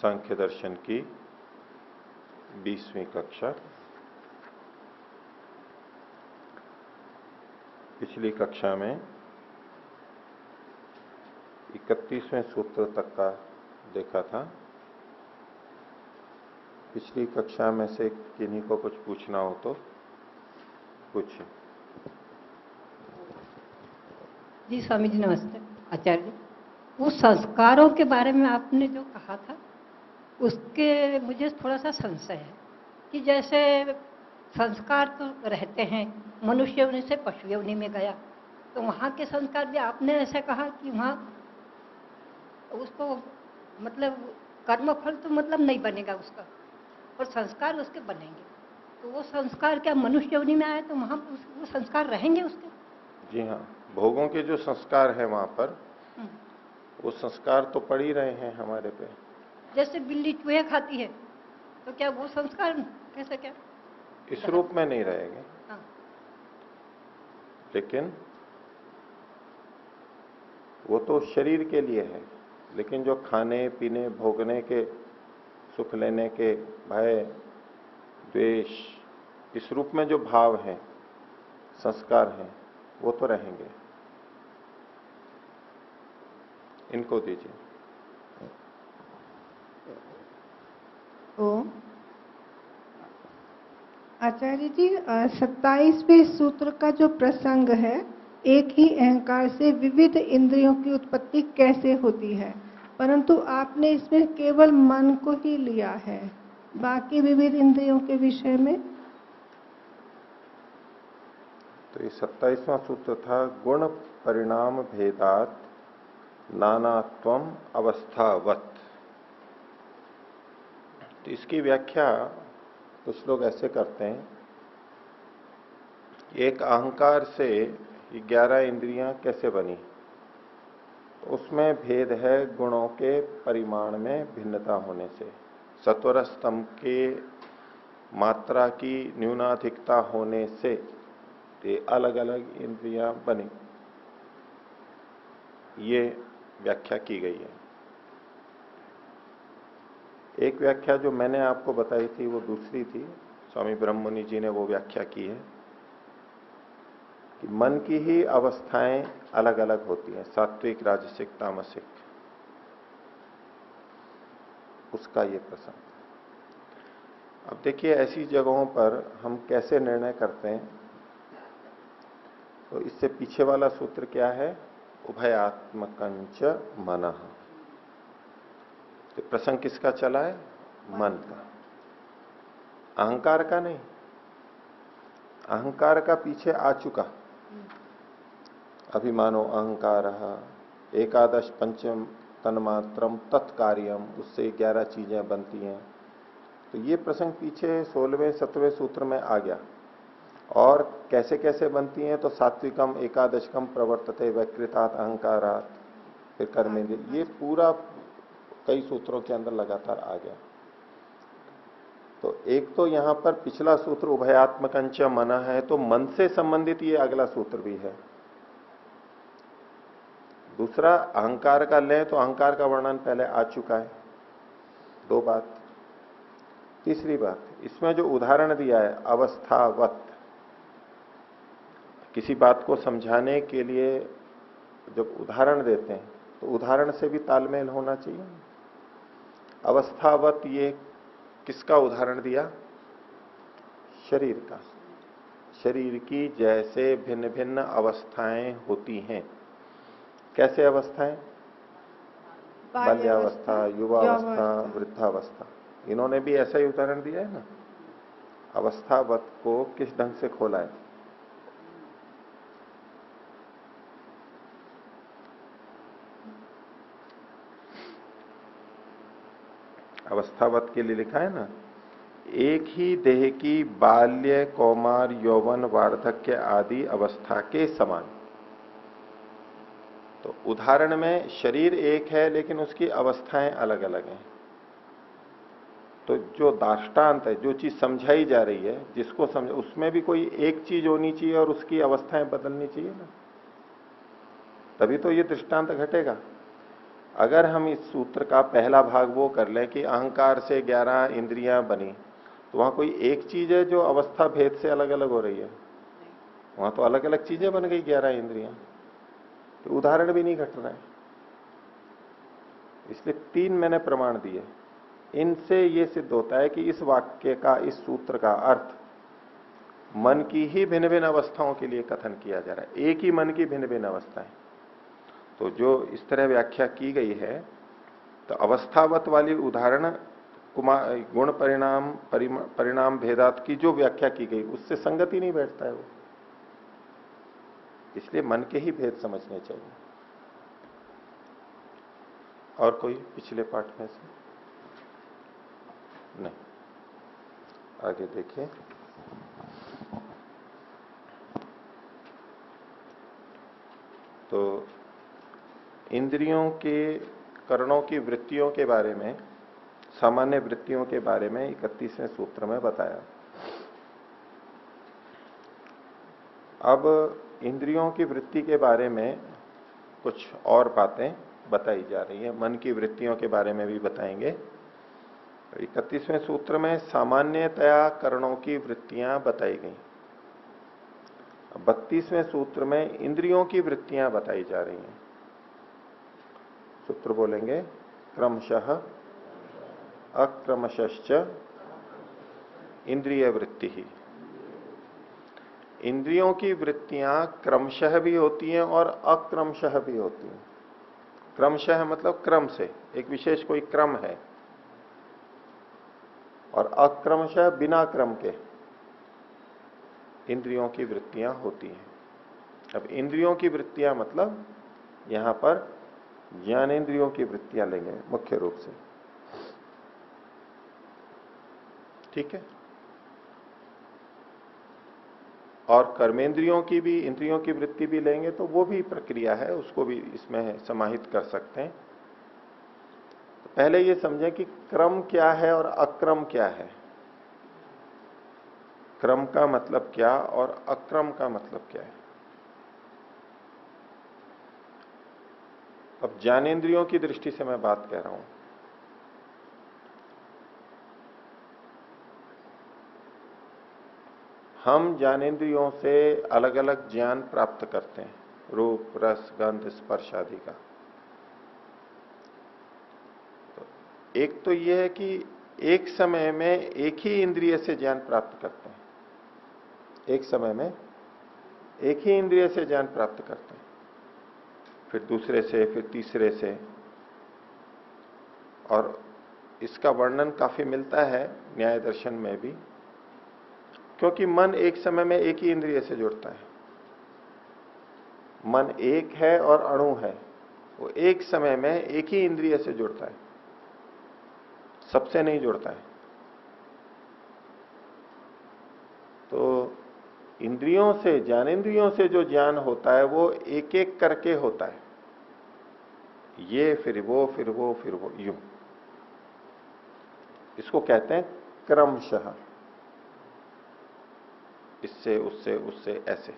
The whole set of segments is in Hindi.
सांख्य दर्शन की 20वीं कक्षा। पिछली कक्षा में 31वें सूत्र तक का देखा था। पिछली कक्षा में से किन्हीं को कुछ पूछना हो तो पूछिए। जी स्वामी जी नमस्ते। आचार्य जी, वो संस्कारों के बारे में आपने जो कहा था उसके मुझे थोड़ा सा संशय है कि जैसे संस्कार तो रहते हैं, मनुष्य योनि से पशु योनि में गया तो वहाँ के संस्कार भी आपने ऐसे कहा कि वहाँ उसको मतलब कर्मफल तो मतलब नहीं बनेगा उसका, और संस्कार उसके बनेंगे। तो वो संस्कार क्या मनुष्य योनि में आए तो वहाँ वो संस्कार रहेंगे उसके? जी हाँ, भोगों के जो संस्कार है वहां पर वो संस्कार तो पड़ ही रहे हैं हमारे पे। जैसे बिल्ली चूहे खाती है तो क्या वो संस्कार कैसे क्या इस रूप में नहीं रहेंगे। हाँ। लेकिन वो तो शरीर के लिए है, लेकिन जो खाने पीने भोगने के सुख लेने के भय द्वेष इस रूप में जो भाव हैं संस्कार हैं वो तो रहेंगे। इनको दीजिए। ओम आचार्य जी, 27वें सूत्र का जो प्रसंग है, एक ही अहंकार से विविध इंद्रियों की उत्पत्ति कैसे होती है, परंतु आपने इसमें केवल मन को ही लिया है, बाकी विविध इंद्रियों के विषय में। तो ये 27वां सूत्र था, गुण परिणाम भेदात नानात्वम अवस्थावत। तो इसकी व्याख्या कुछ लोग ऐसे करते हैं, एक अहंकार से 11 इंद्रियां कैसे बनी, उसमें भेद है गुणों के परिमाण में भिन्नता होने से। सत्वर स्तंभ के मात्रा की न्यूनाधिकता होने से ये अलग अलग इंद्रियां बनी, ये व्याख्या की गई है। एक व्याख्या जो मैंने आपको बताई थी वो दूसरी थी, स्वामी ब्रह्ममुनि जी ने वो व्याख्या की है कि मन की ही अवस्थाएं अलग अलग होती हैं, सात्विक राजसिक तामसिक, उसका ये प्रसंग। अब देखिए ऐसी जगहों पर हम कैसे निर्णय करते हैं। तो इससे पीछे वाला सूत्र क्या है, उभयात्मकंच मनः। तो प्रसंग किसका चला है, मन का, अहंकार का नहीं। अहंकार का पीछे आ चुका। अभिमानो अहंकार एकादश पंचम तन्मात्रम तत्कार्यम, उससे 11 चीजें बनती हैं। तो ये प्रसंग पीछे 16वें 17वें सूत्र में आ गया। और कैसे कैसे बनती हैं, तो सात्विकम एकादशकम प्रवर्तते वैकृतात् अहंकारात्, फिर कर्मेंद्रिय, ये पूरा कई सूत्रों के अंदर लगातार आ गया। तो एक तो यहां पर पिछला सूत्र उभयात्मकंच मना है, तो मन से संबंधित ये अगला सूत्र भी है। दूसरा अहंकार का लें तो अहंकार का वर्णन पहले आ चुका है, 2 बात। तीसरी बात, इसमें जो उदाहरण दिया है अवस्थावत, किसी बात को समझाने के लिए जब उदाहरण देते हैं तो उदाहरण से भी तालमेल होना चाहिए। अवस्थावत, ये किसका उदाहरण दिया, शरीर का। शरीर की जैसे भिन्न भिन्न अवस्थाएं होती हैं। कैसे अवस्थाएं, बाल्यावस्था, युवावस्था, वृद्धावस्था, इन्होंने भी ऐसा ही उदाहरण दिया है ना। अवस्थावत को किस ढंग से खोला है, अवस्थावत के लिए लिखा है ना, एक ही देह की बाल्य कौमार यौवन वार्धक्य आदि अवस्था के समान। तो उदाहरण में शरीर एक है लेकिन उसकी अवस्थाएं अलग अलग हैं। तो जो दाष्टांत है, जो चीज समझाई जा रही है, जिसको समझ, उसमें भी कोई एक चीज होनी चाहिए और उसकी अवस्थाएं बदलनी चाहिए ना, तभी तो ये दृष्टांत घटेगा। अगर हम इस सूत्र का पहला भाग वो कर लें कि अहंकार से 11 इंद्रियां बनी, तो वहां कोई एक चीज है जो अवस्था भेद से अलग अलग हो रही है? वहां तो अलग अलग चीजें बन गई 11 इंद्रियां, तो उदाहरण भी नहीं घट रहा है। इसलिए 3 मैंने प्रमाण दिए। इनसे ये सिद्ध होता है कि इस वाक्य का, इस सूत्र का अर्थ मन की ही भिन्न भिन्न अवस्थाओं के लिए कथन किया जा रहा है, एक ही मन की भिन्न भिन्न अवस्थाएं। तो जो इस तरह व्याख्या की गई है, तो अवस्थावत वाली उदाहरण कुमार गुण परिणाम भेदात की जो व्याख्या की गई उससे संगति नहीं बैठता है वो। इसलिए मन के ही भेद समझने चाहिए। और कोई पिछले पाठ में से? नहीं। आगे देखिए। तो इंद्रियों के करणों की वृत्तियों के बारे में, सामान्य वृत्तियों के बारे में 31वें सूत्र में बताया। अब इंद्रियों की वृत्ति के बारे में कुछ और बातें बताई जा रही है, मन की वृत्तियों के बारे में भी बताएंगे। 31वें सूत्र में सामान्यतया करणों की वृत्तियां बताई गई। 32वें सूत्र में इंद्रियों की वृत्तियां बताई जा रही हैं। सूत्र बोलेंगे, क्रमशः अक्रमशश्च इंद्रिय वृत्ति ही। इंद्रियों की वृत्तियां क्रमशः भी होती हैं और अक्रमशः भी होती हैं। क्रमशः मतलब क्रम से, एक विशेष कोई क्रम है, और अक्रमशः बिना क्रम के इंद्रियों की वृत्तियां होती हैं। अब इंद्रियों की वृत्तियां मतलब यहां पर ज्ञानेंद्रियों की वृत्तियां लेंगे मुख्य रूप से। ठीक है। और कर्मेंद्रियों की भी, इंद्रियों की वृत्ति भी लेंगे तो वो भी प्रक्रिया है, उसको भी इसमें समाहित कर सकते हैं। तो पहले ये समझें कि क्रम क्या है और अक्रम क्या है। क्रम का मतलब क्या और अक्रम का मतलब क्या है। अब ज्ञानेंद्रियों की दृष्टि से मैं बात कह रहा हूं। हम ज्ञानेंद्रियों से अलग अलग ज्ञान प्राप्त करते हैं, रूप, रस, गंध, स्पर्श आदि का। तो एक तो यह है कि एक समय में एक ही इंद्रिय से ज्ञान प्राप्त करते हैं, एक समय में एक ही इंद्रिय से ज्ञान प्राप्त करते हैं, फिर दूसरे से, फिर तीसरे से। और इसका वर्णन काफी मिलता है न्याय दर्शन में भी, क्योंकि मन एक समय में एक ही इंद्रिय से जुड़ता है। मन एक है और अणु है, वो एक समय में एक ही इंद्रिय से जुड़ता है, सबसे नहीं जुड़ता है। तो इंद्रियों से, ज्ञानेंद्रियों से जो ज्ञान होता है वो एक एक करके होता है, ये फिर वो, फिर वो, फिर वो, यूं। इसको कहते हैं क्रमशः, इससे उससे उससे ऐसे,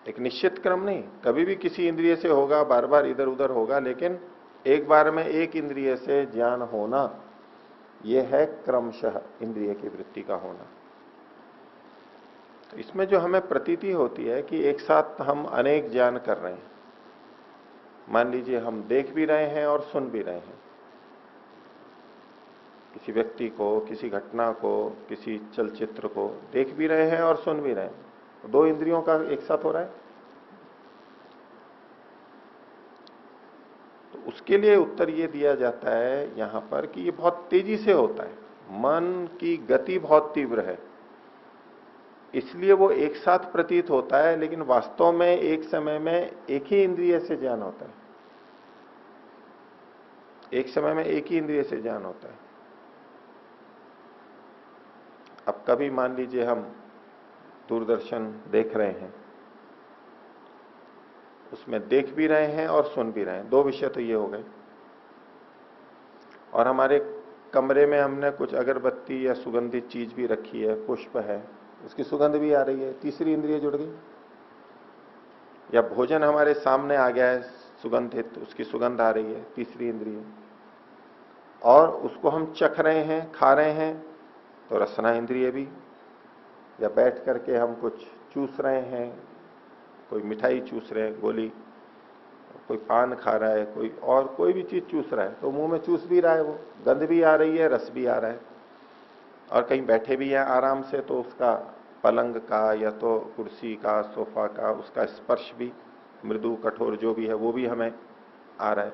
एक निश्चित क्रम नहीं। कभी भी किसी इंद्रिय से होगा, बार बार इधर उधर होगा, लेकिन एक बार में एक इंद्रिय से ज्ञान होना, यह है क्रमशः इंद्रिय की वृत्ति का होना। तो इसमें जो हमें प्रतीति होती है कि एक साथ हम अनेक ज्ञान कर रहे हैं। मान लीजिए हम देख भी रहे हैं और सुन भी रहे हैं, किसी व्यक्ति को, किसी घटना को, किसी चलचित्र को देख भी रहे हैं और सुन भी रहे हैं। 2 इंद्रियों का एक साथ हो रहा है। तो उसके लिए उत्तर ये दिया जाता है यहां पर कि ये बहुत तेजी से होता है, मन की गति बहुत तीव्र है, इसलिए वो एक साथ प्रतीत होता है, लेकिन वास्तव में एक समय में एक ही इंद्रिय से ज्ञान होता है, एक समय में एक ही इंद्रिय से ज्ञान होता है। अब कभी मान लीजिए हम दूरदर्शन देख रहे हैं, उसमें देख भी रहे हैं और सुन भी रहे हैं, 2 विषय तो ये हो गए। और हमारे कमरे में हमने कुछ अगरबत्ती या सुगंधित चीज भी रखी है, पुष्प है, उसकी सुगंध भी आ रही है, तीसरी इंद्रिय जुड़ गई। या भोजन हमारे सामने आ गया है, सुगंधित, उसकी सुगंध आ रही है, तीसरी इंद्रिय। और उसको हम चख रहे हैं, खा रहे हैं, तो रसना इंद्रिय भी। या बैठ करके हम कुछ चूस रहे हैं, कोई मिठाई चूस रहे हैं, गोली, कोई पान खा रहा है, कोई और कोई भी चीज चूस रहा है, तो मुंह में चूस भी रहा है, वो गंध भी आ रही है, रस भी आ रहा है। और कहीं बैठे भी हैं आराम से, तो उसका पलंग का या तो कुर्सी का, सोफा का, उसका स्पर्श भी, मृदु कठोर जो भी है वो भी हमें आ रहा है।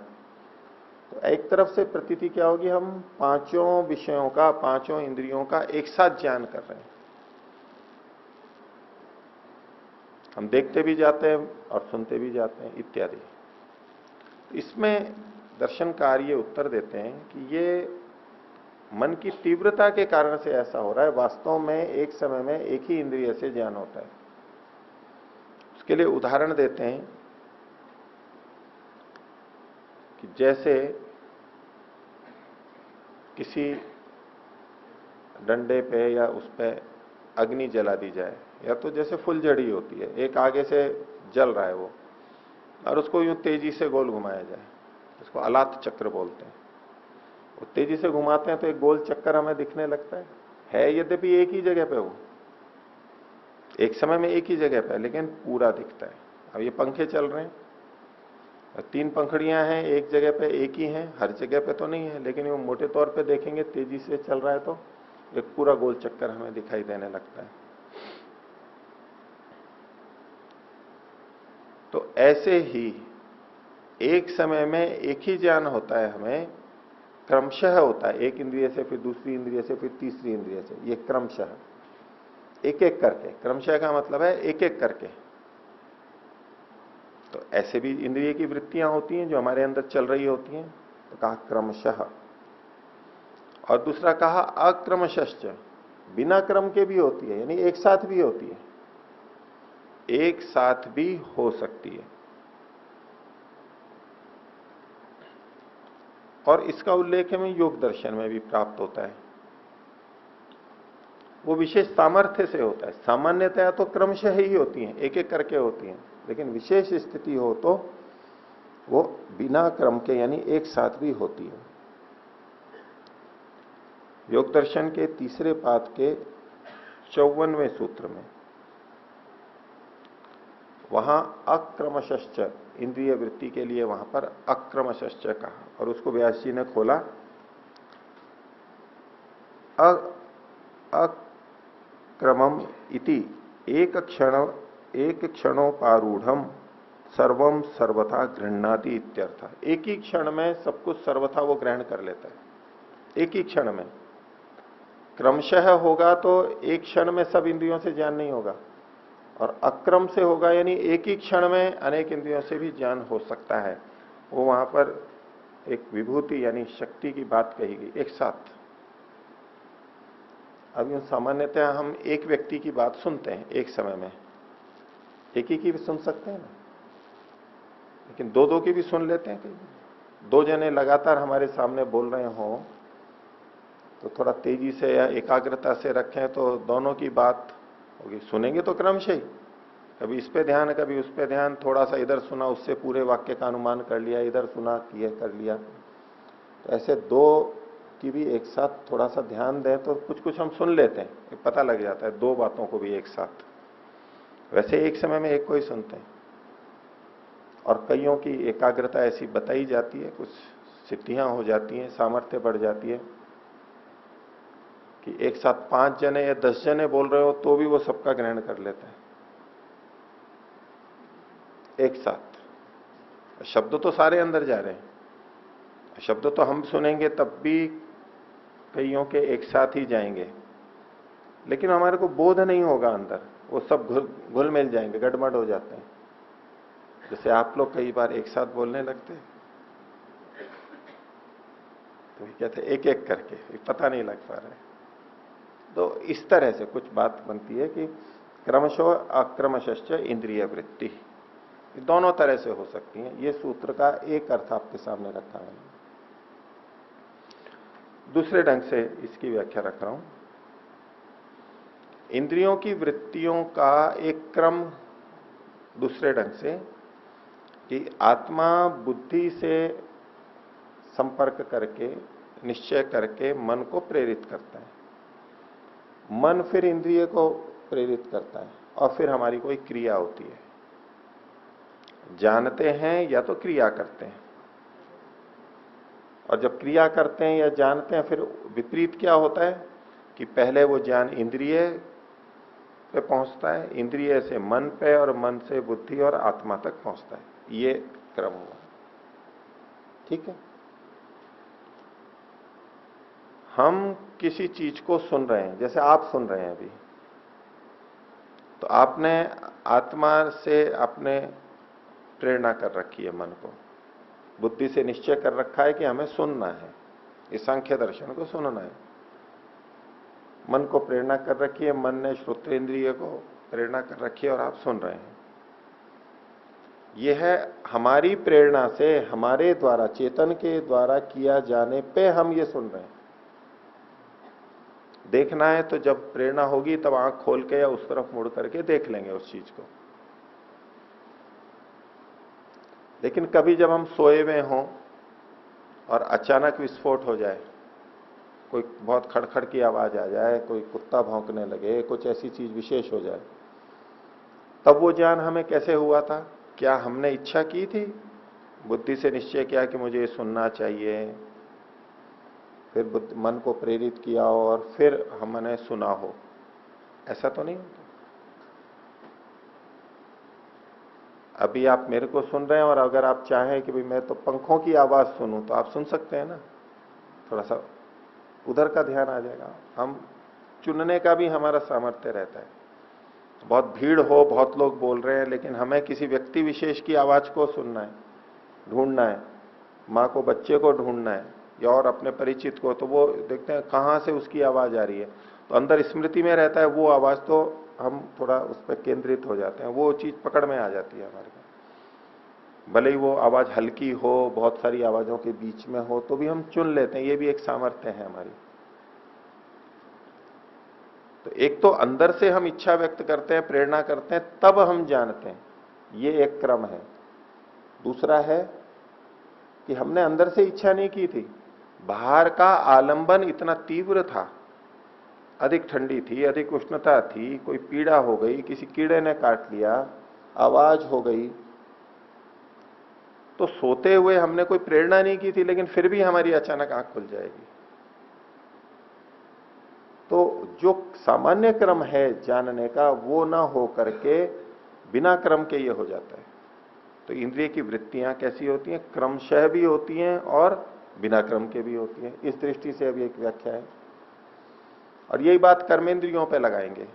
तो एक तरफ से प्रतीति क्या होगी, हम पांचों विषयों का, पांचों इंद्रियों का एक साथ ज्ञान कर रहे हैं। हम देखते भी जाते हैं और सुनते भी जाते हैं इत्यादि। इसमें दर्शनकार ये उत्तर देते हैं कि ये मन की तीव्रता के कारण से ऐसा हो रहा है। वास्तव में एक समय में एक ही इंद्रिय से ज्ञान होता है। उसके लिए उदाहरण देते हैं कि जैसे किसी डंडे पे या उस पे अग्नि जला दी जाए, या तो जैसे फुलझड़ी होती है, एक आगे से जल रहा है वो, और उसको यूं तेजी से गोल घुमाया जाए, इसको अलात चक्र बोलते हैं। वो तेजी से घुमाते हैं तो एक गोल चक्कर हमें दिखने लगता है यद्यपि एक ही जगह पे, वो एक समय में एक ही जगह पे, लेकिन पूरा दिखता है। अब ये पंखे चल रहे हैं, तीन पंखड़ियां हैं एक जगह पे, एक ही हैं, हर जगह पे तो नहीं है, लेकिन वो मोटे तौर पे देखेंगे तेजी से चल रहा है तो एक पूरा गोल चक्कर हमें दिखाई देने लगता है। तो ऐसे ही एक समय में एक ही ज्ञान होता है, हमें क्रमशः होता है, एक इंद्रिय से फिर दूसरी इंद्रिय से फिर तीसरी इंद्रिय से, ये क्रमशः एक एक करके, क्रमशः का मतलब है एक एक करके। तो ऐसे भी इंद्रिय की वृत्तियां होती हैं जो हमारे अंदर चल रही होती हैं, तो कहा क्रमशः। और दूसरा कहा अक्रमशश्च, बिना क्रम के भी होती है, यानी एक साथ भी होती है, एक साथ भी हो सकती है। और इसका उल्लेख हमें योग दर्शन में भी प्राप्त होता है। वो विशेष सामर्थ्य से होता है। सामान्यतया तो क्रमशः ही होती हैं, एक एक करके होती हैं, लेकिन विशेष स्थिति हो तो वो बिना क्रम के यानी एक साथ भी होती है। योग दर्शन के तीसरे पाद के 54वें सूत्र में वहां अक्रमशश्च, इंद्रिय वृत्ति के लिए वहां पर अक्रमशश्च कहा, और उसको व्यास जी ने खोला अक्रमम इति एक क्षणोपारूढ़म सर्वम सर्वथा गृह्णाति इत्यर्थ। एक ही क्षण में सब कुछ सर्वथा वो ग्रहण कर लेता है, एक ही क्षण में। क्रमशः होगा तो एक क्षण में सब इंद्रियों से ज्ञान नहीं होगा, और अक्रम से होगा यानी एक ही क्षण में अनेक इंद्रियों से भी ज्ञान हो सकता है। वो वहां पर एक विभूति यानी शक्ति की बात कही गई, एक साथ। अब यूं सामान्यतः हम एक व्यक्ति की बात सुनते हैं एक समय में, एक ही की भी सुन सकते हैं ना, लेकिन दो दो की भी सुन लेते हैं। कई दो जने लगातार हमारे सामने बोल रहे हो तो थोड़ा तेजी से या एकाग्रता से रखें तो दोनों की बात होगी, सुनेंगे तो क्रमशः ही, कभी इस पे ध्यान कभी उस पे ध्यान, थोड़ा सा इधर सुना उससे पूरे वाक्य का अनुमान कर लिया, इधर सुना ये कर लिया। तो ऐसे दो की भी एक साथ थोड़ा सा ध्यान दें तो कुछ कुछ हम सुन लेते हैं, पता लग जाता है दो बातों को भी एक साथ। वैसे एक समय में एक को ही सुनते हैं, और कईयों की एकाग्रता ऐसी बताई जाती है, कुछ सिद्धियां हो जाती हैं, सामर्थ्य बढ़ जाती है कि एक साथ 5 जने या 10 जने बोल रहे हो तो भी वो सबका ग्रहण कर लेते हैं एक साथ। शब्द तो सारे अंदर जा रहे हैं, शब्द तो हम सुनेंगे तब भी कईयों के एक साथ ही जाएंगे, लेकिन हमारे को बोध नहीं होगा अंदर, वो सब घुल मिल जाएंगे, गड़बड़ हो जाते हैं। जैसे आप लोग कई बार एक साथ बोलने लगते हैं तो कहते एक एक करके, पता नहीं लग पा रहा है। तो इस तरह से कुछ बात बनती है कि क्रमशः अक्रमशश्च इंद्रिय वृत्ति, दोनों तरह से हो सकती है। ये सूत्र का एक अर्थ आपके सामने रखा है। दूसरे ढंग से इसकी व्याख्या रख रहा हूं। इंद्रियों की वृत्तियों का एक क्रम दूसरे ढंग से कि आत्मा बुद्धि से संपर्क करके निश्चय करके मन को प्रेरित करता है। मन फिर इंद्रिय को प्रेरित करता है और फिर हमारी कोई क्रिया होती है। जानते हैं या तो क्रिया करते हैं, और जब क्रिया करते हैं या जानते हैं फिर विपरीत क्या होता है कि पहले वो ज्ञान इंद्रिय पे पहुंचता है, इंद्रिय से मन पे और मन से बुद्धि और आत्मा तक पहुंचता है। ये क्रम हुआ। ठीक है। हम किसी चीज को सुन रहे हैं, जैसे आप सुन रहे हैं अभी, तो आपने आत्मा से आपने प्रेरणा कर रखी है, मन को बुद्धि से निश्चय कर रखा है कि हमें सुनना है, इस सांख्य दर्शन को सुनना है। मन को प्रेरणा कर रखी है, मन ने श्रोतेंद्रिय को प्रेरणा कर रखी है और आप सुन रहे हैं। यह है हमारी प्रेरणा से, हमारे द्वारा, चेतन के द्वारा किया जाने पे हम ये सुन रहे हैं। देखना है तो जब प्रेरणा होगी तब आंख खोल के या उस तरफ मुड़ करके देख लेंगे उस चीज को। लेकिन कभी जब हम सोए हुए हों और अचानक विस्फोट हो जाए, कोई बहुत खड़खड़ की आवाज आ जाए, कोई कुत्ता भौंकने लगे, कुछ ऐसी चीज विशेष हो जाए, तब वो ज्ञान हमें कैसे हुआ था? क्या हमने इच्छा की थी, बुद्धि से निश्चय किया कि मुझे सुनना चाहिए, फिर मन को प्रेरित किया और फिर हमने सुना हो? ऐसा तो नहीं होता। अभी आप मेरे को सुन रहे हैं और अगर आप चाहें कि भाई मैं तो पंखों की आवाज सुनूं तो आप सुन सकते हैं ना, थोड़ा सा उधर का ध्यान आ जाएगा। हम चुनने का भी हमारा सामर्थ्य रहता है। बहुत भीड़ हो, बहुत लोग बोल रहे हैं, लेकिन हमें किसी व्यक्ति विशेष की आवाज को सुनना है, ढूंढना है, माँ को बच्चे को ढूंढना है या और अपने परिचित को, तो वो देखते हैं कहां से उसकी आवाज आ रही है, तो अंदर स्मृति में रहता है वो आवाज, तो हम थोड़ा उस पर केंद्रित हो जाते हैं, वो चीज पकड़ में आ जाती है हमारे को। भले ही वो आवाज हल्की हो, बहुत सारी आवाजों के बीच में हो, तो भी हम चुन लेते हैं। ये भी एक सामर्थ्य है हमारी। तो एक तो अंदर से हम इच्छा व्यक्त करते हैं, प्रेरणा करते हैं, तब हम जानते हैं, ये एक क्रम है। दूसरा है कि हमने अंदर से इच्छा नहीं की थी, बाहर का आलंबन इतना तीव्र था, अधिक ठंडी थी, अधिक उष्णता थी, कोई पीड़ा हो गई, किसी कीड़े ने काट लिया, आवाज हो गई, तो सोते हुए हमने कोई प्रेरणा नहीं की थी, लेकिन फिर भी हमारी अचानक आंख खुल जाएगी। तो जो सामान्य क्रम है जानने का, वो ना हो करके बिना क्रम के ये हो जाता है। तो इंद्रिय की वृत्तियां कैसी होती हैं? क्रमशः भी होती हैं और बिना क्रम के भी होती हैं। इस दृष्टि से अभी एक व्याख्या है, और यही बात कर्मेंद्रियों पे लगाएंगे।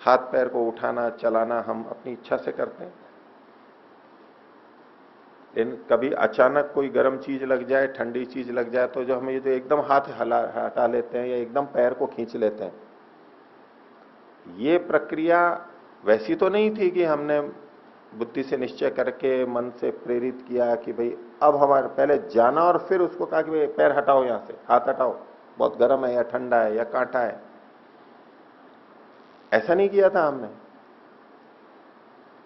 हाथ पैर को उठाना चलाना हम अपनी इच्छा से करते हैं, लेकिन कभी अचानक कोई गर्म चीज लग जाए, ठंडी चीज लग जाए, तो जो हमें जो एकदम हाथ हटा लेते हैं या एकदम पैर को खींच लेते हैं, ये प्रक्रिया वैसी तो नहीं थी कि हमने बुद्धि से निश्चय करके मन से प्रेरित किया कि भाई अब हमारे, पहले जाना और फिर उसको कहा कि भाई पैर हटाओ, यहां से हाथ हटाओ, बहुत गर्म है या ठंडा है या कांटा है। ऐसा नहीं किया था हमने।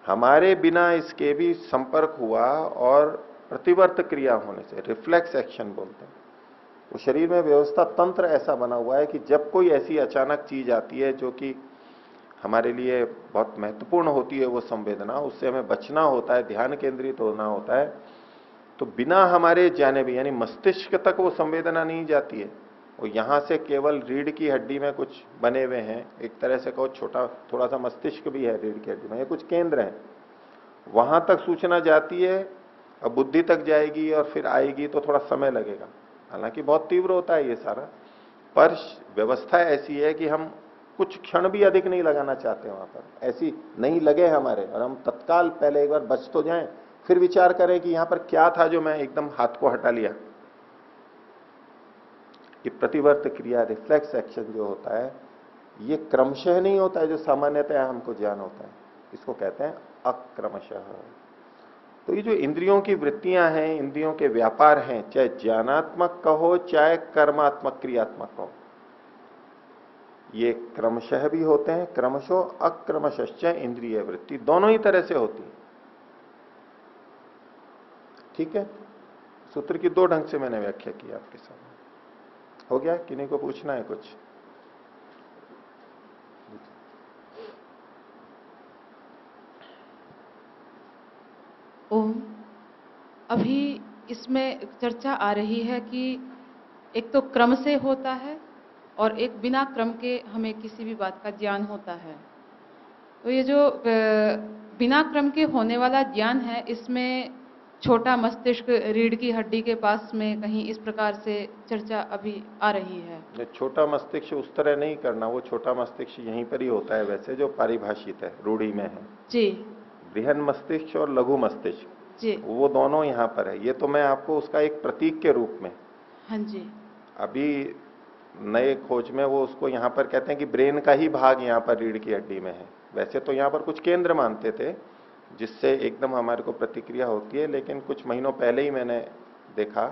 हमारे बिना इसके भी संपर्क हुआ, और प्रतिवर्त क्रिया होने से, रिफ्लेक्स एक्शन बोलते हैं, वो शरीर में व्यवस्था तंत्र ऐसा बना हुआ है कि जब कोई ऐसी अचानक चीज आती है जो कि हमारे लिए बहुत महत्वपूर्ण होती है, वो संवेदना, उससे हमें बचना होता है, ध्यान केंद्रित होना होता है, तो बिना हमारे जाने भी, यानी मस्तिष्क तक वो संवेदना नहीं जाती है। और यहां से केवल रीढ़ की हड्डी में कुछ बने हुए हैं, एक तरह से कहो छोटा थोड़ा सा मस्तिष्क भी है रीढ़ की हड्डी में, ये कुछ केंद्र हैं, वहां तक सूचना जाती है, अब बुद्धि तक जाएगी और फिर आएगी तो थोड़ा समय लगेगा। हालांकि बहुत तीव्र होता है ये सारा, पर व्यवस्था ऐसी है कि हम कुछ क्षण भी अधिक नहीं लगाना चाहते वहां पर, ऐसी नहीं लगे हमारे, और हम तत्काल पहले एक बार बच तो जाएं, फिर विचार करें कि यहां पर क्या था जो मैं एकदम हाथ को हटा लिया। ये प्रतिवर्त क्रिया, रिफ्लेक्स एक्शन जो होता है, ये क्रमशः नहीं होता है जो सामान्यतः हमको ज्ञान होता है, इसको कहते हैं अक्रमशः। तो ये जो इंद्रियों की वृत्तियां हैं, इंद्रियों के व्यापार हैं, चाहे ज्ञानात्मक कहो चाहे कर्मात्मक क्रियात्मक कहो, ये क्रमशः भी होते हैं, क्रमशः अक्रमशश्च इंद्रिय वृत्ति, दोनों ही तरह से होती है। ठीक है, सूत्र की दो ढंग से मैंने व्याख्या की आपके सामने। हो गया? किन्हीं को पूछना है कुछ? ओम, अभी इसमें चर्चा आ रही है कि एक तो क्रम से होता है और एक बिना क्रम के हमें किसी भी बात का ज्ञान होता है। तो ये जो बिना क्रम के होने वाला ज्ञान है, इसमें छोटा मस्तिष्क रीढ़ की हड्डी के पास में कहीं इस प्रकार से चर्चा अभी आ रही है। ये छोटा मस्तिष्क उस तरह नहीं करना, वो छोटा मस्तिष्क यहीं पर ही होता है वैसे, जो पारिभाषित है, रूढ़ी में है। जी बृहन मस्तिष्क और लघु मस्तिष्क जी। वो दोनों यहाँ पर है। ये तो मैं आपको उसका एक प्रतीक के रूप में, हाँ जी। अभी नए खोज में वो उसको यहाँ पर कहते हैं कि ब्रेन का ही भाग यहाँ पर रीढ़ की हड्डी में है। वैसे तो यहाँ पर कुछ केंद्र मानते थे जिससे एकदम हमारे को प्रतिक्रिया होती है, लेकिन कुछ महीनों पहले ही मैंने देखा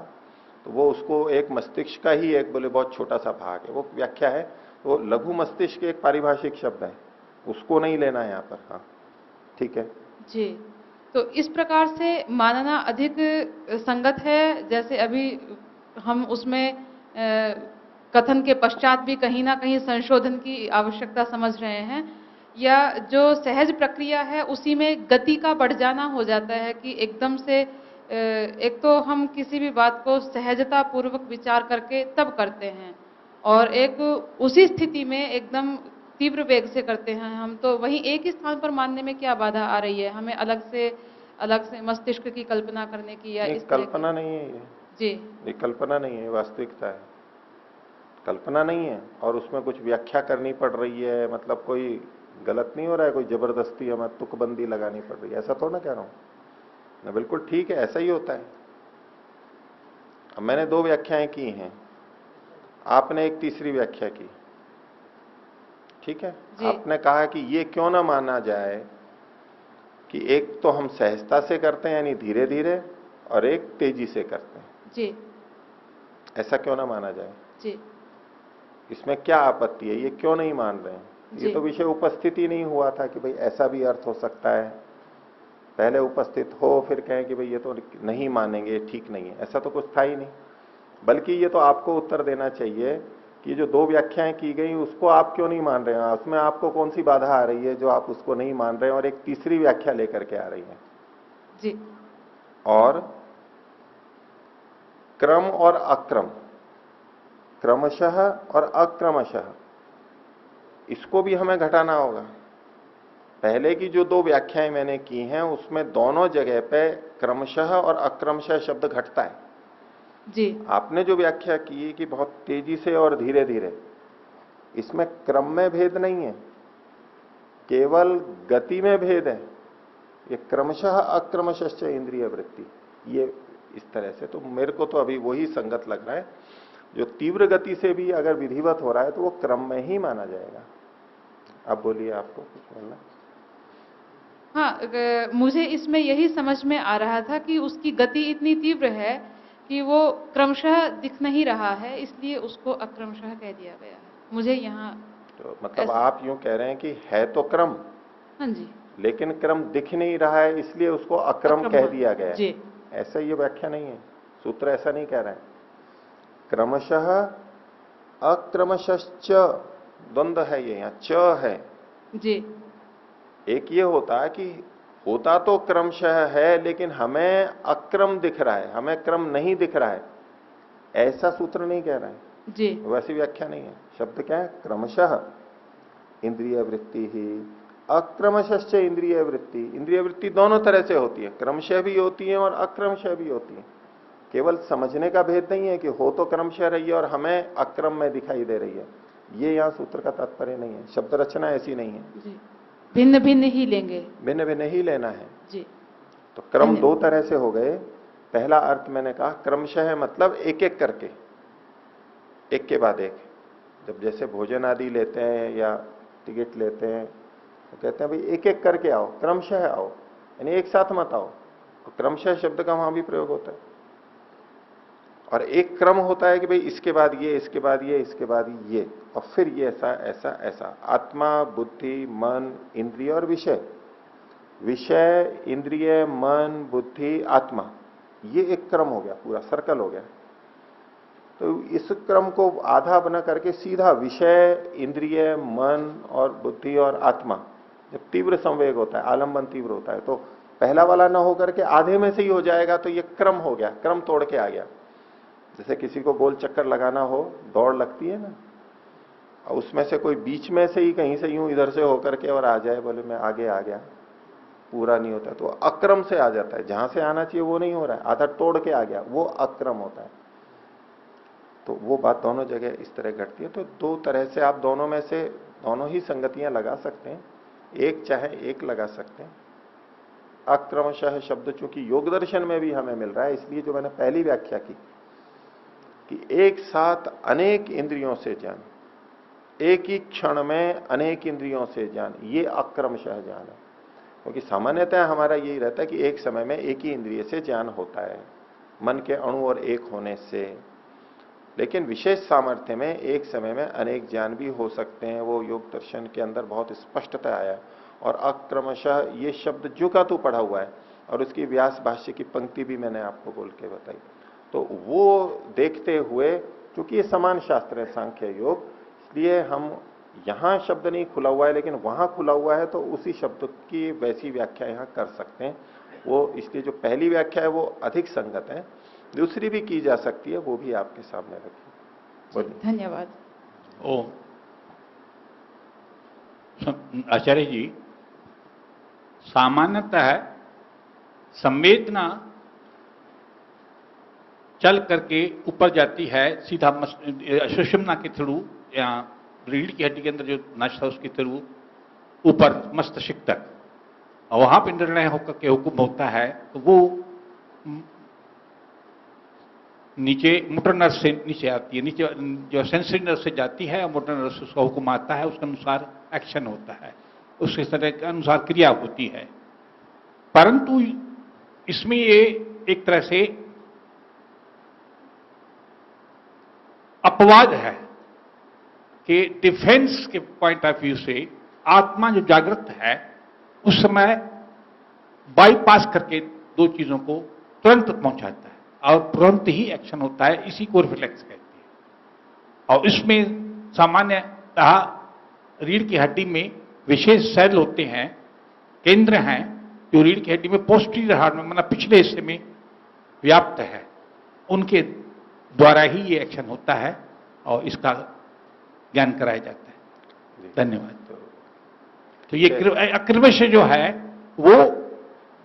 तो वो उसको एक मस्तिष्क का ही एक बोले बहुत छोटा सा भाग है, वो व्याख्या है। वो लघु मस्तिष्क एक पारिभाषिक शब्द है, उसको नहीं लेना है यहाँ पर। हाँ ठीक है जी। तो इस प्रकार से मानना अधिक संगत है, जैसे अभी हम उसमें कथन के पश्चात भी कहीं ना कहीं संशोधन की आवश्यकता समझ रहे हैं, या जो सहज प्रक्रिया है उसी में गति का बढ़ जाना हो जाता है कि एकदम से एक तो हम किसी भी बात को सहजता पूर्वक विचार करके तब करते हैं, और एक उसी स्थिति में एकदम तीव्र वेग से करते हैं हम। तो वहीं एक ही स्थान पर मानने में क्या बाधा आ रही है? हमें अलग से मस्तिष्क की कल्पना करने की, या इस तरह कल्पना नहीं है ये। जी। ये कल्पना नहीं है, वास्तविकता है। कल्पना नहीं है और उसमें कुछ व्याख्या करनी पड़ रही है, मतलब कोई गलत नहीं हो रहा है, कोई जबरदस्ती हमें तुकबंदी लगानी पड़ रही है, ऐसा तो ना कह रहा हूं मैं। बिल्कुल ठीक है, ऐसा ही होता है। अब मैंने दो व्याख्याएं की हैं, आपने एक तीसरी व्याख्या की, ठीक है। आपने कहा कि ये क्यों ना माना जाए कि एक तो हम सहजता से करते हैं यानी धीरे धीरे, और एक तेजी से करते हैं जी। ऐसा क्यों ना माना जाए? जी। इसमें क्या आपत्ति है? ये क्यों नहीं मान रहे हैं? ये तो विषय उपस्थित ही नहीं हुआ था कि भाई ऐसा भी अर्थ हो सकता है। पहले उपस्थित हो फिर कहें कि भाई ये तो नहीं मानेंगे, ठीक नहीं है, ऐसा तो कुछ था ही नहीं। बल्कि ये तो आपको उत्तर देना चाहिए कि जो दो व्याख्याएं की गई उसको आप क्यों नहीं मान रहे हैं, उसमें आपको कौन सी बाधा आ रही है जो आप उसको नहीं मान रहे हैं और एक तीसरी व्याख्या लेकर के आ रही है। जी। और क्रम और अक्रम, क्रमशः और अक्रमशः, इसको भी हमें घटाना होगा। पहले की जो दो व्याख्याएं मैंने की हैं उसमें दोनों जगह पे क्रमशः और अक्रमशः शब्द घटता है। जी। आपने जो व्याख्या की कि बहुत तेजी से और धीरे धीरे, इसमें क्रम में भेद नहीं है, केवल गति में भेद है। ये क्रमशः अक्रमशश्च इंद्रिय वृत्ति, ये इस तरह से तो मेरे को तो अभी वही संगत लग रहा है। जो तीव्र गति से भी अगर विधिवत हो रहा है तो वो क्रम में ही माना जाएगा। अब बोलिए, आपको कुछ बोलना? हाँ, मुझे इसमें यही समझ में आ रहा था कि उसकी गति इतनी तीव्र है कि वो क्रमशः दिख नहीं रहा है, इसलिए उसको अक्रमशः कह दिया गया है। मुझे यहाँ तो मतलब आप यूं कह रहे हैं कि है तो क्रम, हाँ जी, लेकिन क्रम दिख नहीं रहा है इसलिए उसको अक्रम कह दिया गया जी। है। ऐसा ये व्याख्या नहीं है, सूत्र ऐसा नहीं कह रहे हैं। क्रमशः अक्रमशश्च द्वंद्व है, ये यहाँ च है जी। एक ये होता है कि होता तो क्रमशः है लेकिन हमें अक्रम दिख रहा है, हमें क्रम नहीं दिख रहा है, ऐसा सूत्र नहीं कह रहा है जी। वैसी व्याख्या नहीं है। शब्द क्या है? क्रमशः इंद्रिय वृत्ति ही अक्रमशश्च इंद्रिय वृत्ति। इंद्रिय वृत्ति दोनों तरह से होती है, क्रमशः भी होती है और अक्रमशः भी होती है। केवल समझने का भेद नहीं है कि हो तो क्रमशः रही है और हमें अक्रम में दिखाई दे रही है, ये यहाँ सूत्र का तात्पर्य नहीं है। शब्द रचना ऐसी नहीं है जी। भिन्न भिन्न ही लेंगे, भिन्न भिन्न ही लेना है जी। तो क्रम दो तरह से हो गए। पहला अर्थ मैंने कहा क्रमशः मतलब एक एक करके, एक के बाद एक। जब जैसे भोजन आदि लेते हैं या टिकट लेते हैं तो कहते हैं भाई एक एक करके आओ, क्रमशः आओ, यानी एक साथ मत आओ। तो क्रमशः शब्द का वहां भी प्रयोग होता है। और एक क्रम होता है कि भाई इसके बाद ये, इसके बाद ये, इसके बाद ये, और फिर ये ऐसा ऐसा ऐसा। आत्मा, बुद्धि, मन, इंद्रिय और विषय। विषय, इंद्रिय, मन, बुद्धि, आत्मा, ये एक क्रम हो गया, पूरा सर्कल हो गया। तो इस क्रम को आधा बना करके सीधा विषय, इंद्रिय, मन और बुद्धि और आत्मा, जब तीव्र संवेग होता है, आलंबन तीव्र होता है, तो पहला वाला ना होकर के आधे में से ही हो जाएगा, तो ये क्रम हो गया, क्रम तोड़ के आ गया। जैसे किसी को गोल चक्कर लगाना हो, दौड़ लगती है ना, उसमें से कोई बीच में से ही कहीं से यूं इधर से होकर के और आ जाए, बोले मैं आगे आ गया, पूरा नहीं होता, तो अक्रम से आ जाता है, जहां से आना चाहिए वो नहीं हो रहा है, आधा तोड़ के आ गया, वो अक्रम होता है। तो वो बात दोनों जगह इस तरह घटती है। तो दो तरह से आप दोनों में से दोनों ही संगतियां लगा सकते हैं, एक चाहे एक लगा सकते हैं। अक्रमशः शब्द चूंकि योग दर्शन में भी हमें मिल रहा है, इसलिए जो मैंने पहली व्याख्या की कि एक साथ अनेक इंद्रियों से ज्ञान, एक ही क्षण में अनेक इंद्रियों से ज्ञान, ये अक्रमशः ज्ञान है। क्योंकि सामान्यतः हमारा यही रहता है कि एक समय में एक ही इंद्रिय से ज्ञान होता है, मन के अणु और एक होने से। लेकिन विशेष सामर्थ्य में एक समय में अनेक ज्ञान भी हो सकते हैं, वो योग दर्शन के अंदर बहुत स्पष्टता आया। और अक्रमशः ये शब्द जो का तू पढ़ा हुआ है, और उसकी व्यास भाष्य की पंक्ति भी मैंने आपको बोल के बताई, तो वो देखते हुए, क्योंकि ये समान शास्त्र है सांख्य योग, इसलिए हम यहां शब्द नहीं खुला हुआ है, लेकिन वहां खुला हुआ है, तो उसी शब्द की वैसी व्याख्या यहां कर सकते हैं। वो इसलिए जो पहली व्याख्या है वो अधिक संगत है, दूसरी भी की जा सकती है, वो भी आपके सामने रखी। बोलिए। धन्यवाद। ओम। आचार्य जी, सामान्यतः संवेदना चल करके ऊपर जाती है सीधा सुषुम्ना के थ्रू, या रीढ़ की हड्डी के अंदर जो नस है उसके थ्रू ऊपर मस्तिष्क तक, और वहां पर निर्णय होकर के हुक्म होता है, तो वो नीचे मोटर नर्व से नीचे आती है, नीचे जो सेंसरी नर्व से जाती है, मोटर नर्व से उसका हुक्म आता है, उसके अनुसार एक्शन होता है, उसके तरह के अनुसार क्रिया होती है। परंतु इसमें ये एक तरह से अपवाद है कि डिफेंस के पॉइंट ऑफ व्यू से आत्मा जो जागृत है उस समय बाईपास करके दो चीजों को तुरंत पहुंचाता है और तुरंत ही एक्शन होता है, इसी को रिफ्लेक्स कहते हैं। और इसमें सामान्यतः रीढ़ की हड्डी में विशेष सेल होते हैं, केंद्र हैं, जो रीढ़ की हड्डी में पोस्टीरियर हार्ट में, मतलब पिछले हिस्से में व्याप्त है, उनके द्वारा ही ये एक्शन होता है और इसका ज्ञान कराया जाता है। धन्यवाद। तो ये अक्रमश जो है वो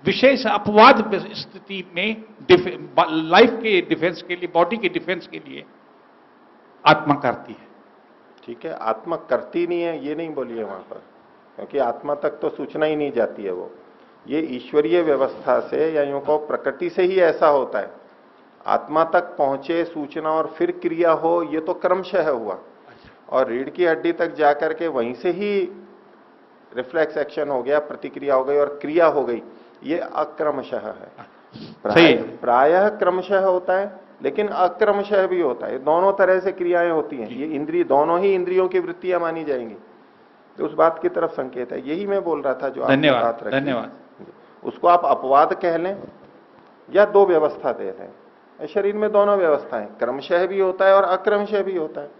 विशेष अपवाद स्थिति में लाइफ के डिफेंस के लिए, बॉडी के डिफेंस के लिए आत्मा करती है। ठीक है, आत्मा करती नहीं है ये नहीं बोलिए वहां पर, क्योंकि आत्मा तक तो सूचना ही नहीं जाती है। वो ये ईश्वरीय व्यवस्था से, या यूं कहो प्रकृति से ही ऐसा होता है। आत्मा तक पहुंचे सूचना और फिर क्रिया हो, ये तो क्रमशः हुआ। और रीढ़ की हड्डी तक जाकर के वहीं से ही रिफ्लेक्स एक्शन हो गया, प्रतिक्रिया हो गई और क्रिया हो गई, ये अक्रमशः है। प्रायः क्रमशः होता है, लेकिन अक्रमशः भी होता है। दोनों तरह से क्रियाएं होती हैं। ये इंद्रिय, दोनों ही इंद्रियों की वृत्तियां मानी जाएंगी। तो उस बात की तरफ संकेत है, यही मैं बोल रहा था जो आपने बात रखी। धन्यवाद। उसको आप अपवाद कह लें या दो व्यवस्था दे रहे हैं। शरीर में दोनों व्यवस्थाएं, क्रमशः भी होता है और अक्रमशः भी होता है।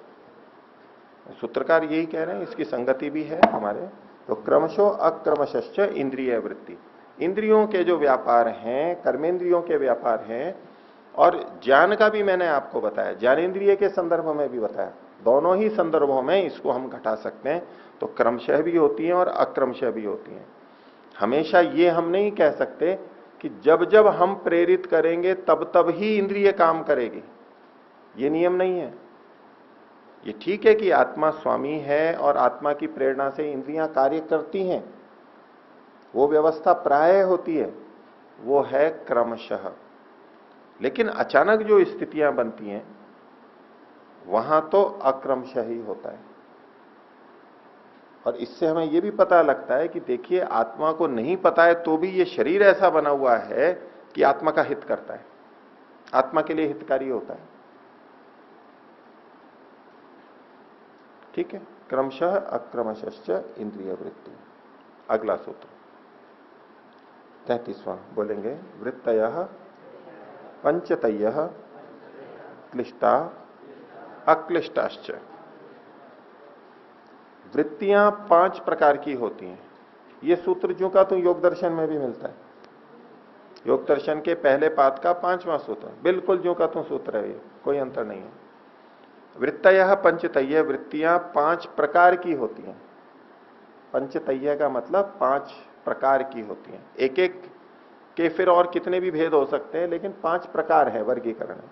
सूत्रकार यही कह रहे हैं, इसकी संगति भी है हमारे। तो क्रमशो अक्रमश्च इंद्रिय वृत्ति, इंद्रियों के जो व्यापार हैं, कर्मेंद्रियों के व्यापार हैं, और ज्ञान का भी मैंने आपको बताया, ज्ञानेन्द्रिय के संदर्भ में भी बताया। दोनों ही संदर्भों में इसको हम घटा सकते हैं। तो क्रमशः भी होती हैं और अक्रमशः भी होती हैं। हमेशा ये हम नहीं कह सकते कि जब जब हम प्रेरित करेंगे तब तब ही इंद्रिय काम करेगी, ये नियम नहीं है। ये ठीक है कि आत्मा स्वामी है और आत्मा की प्रेरणा से इंद्रियां कार्य करती हैं, वो व्यवस्था प्राय होती है, वो है क्रमशः। लेकिन अचानक जो स्थितियां बनती हैं वहां तो अक्रमशः ही होता है। और इससे हमें यह भी पता लगता है कि देखिए, आत्मा को नहीं पता है तो भी ये शरीर ऐसा बना हुआ है कि आत्मा का हित करता है, आत्मा के लिए हितकारी होता है। ठीक है, क्रमशः अक्रमश्च इंद्रिय वृत्ति। अगला सूत्र 33वां बोलेंगे, वृत्तयः पंचतयः क्लिष्टा अक्लिष्टाश्च। वृत्तियां 5 प्रकार की होती हैं। ये सूत्र जो का तो योग दर्शन में भी मिलता है। योग दर्शन के पहले पाद का 5वां सूत्र, बिल्कुल जो का तो सूत्र है, ये कोई अंतर नहीं है। वृत्तयः पंचतय्य, वृत्तियां 5 प्रकार की होती हैं। पंचतय्य का मतलब 5 प्रकार की होती हैं। एक एक के फिर और कितने भी भेद हो सकते हैं, लेकिन 5 प्रकार है, वर्गीकरण है।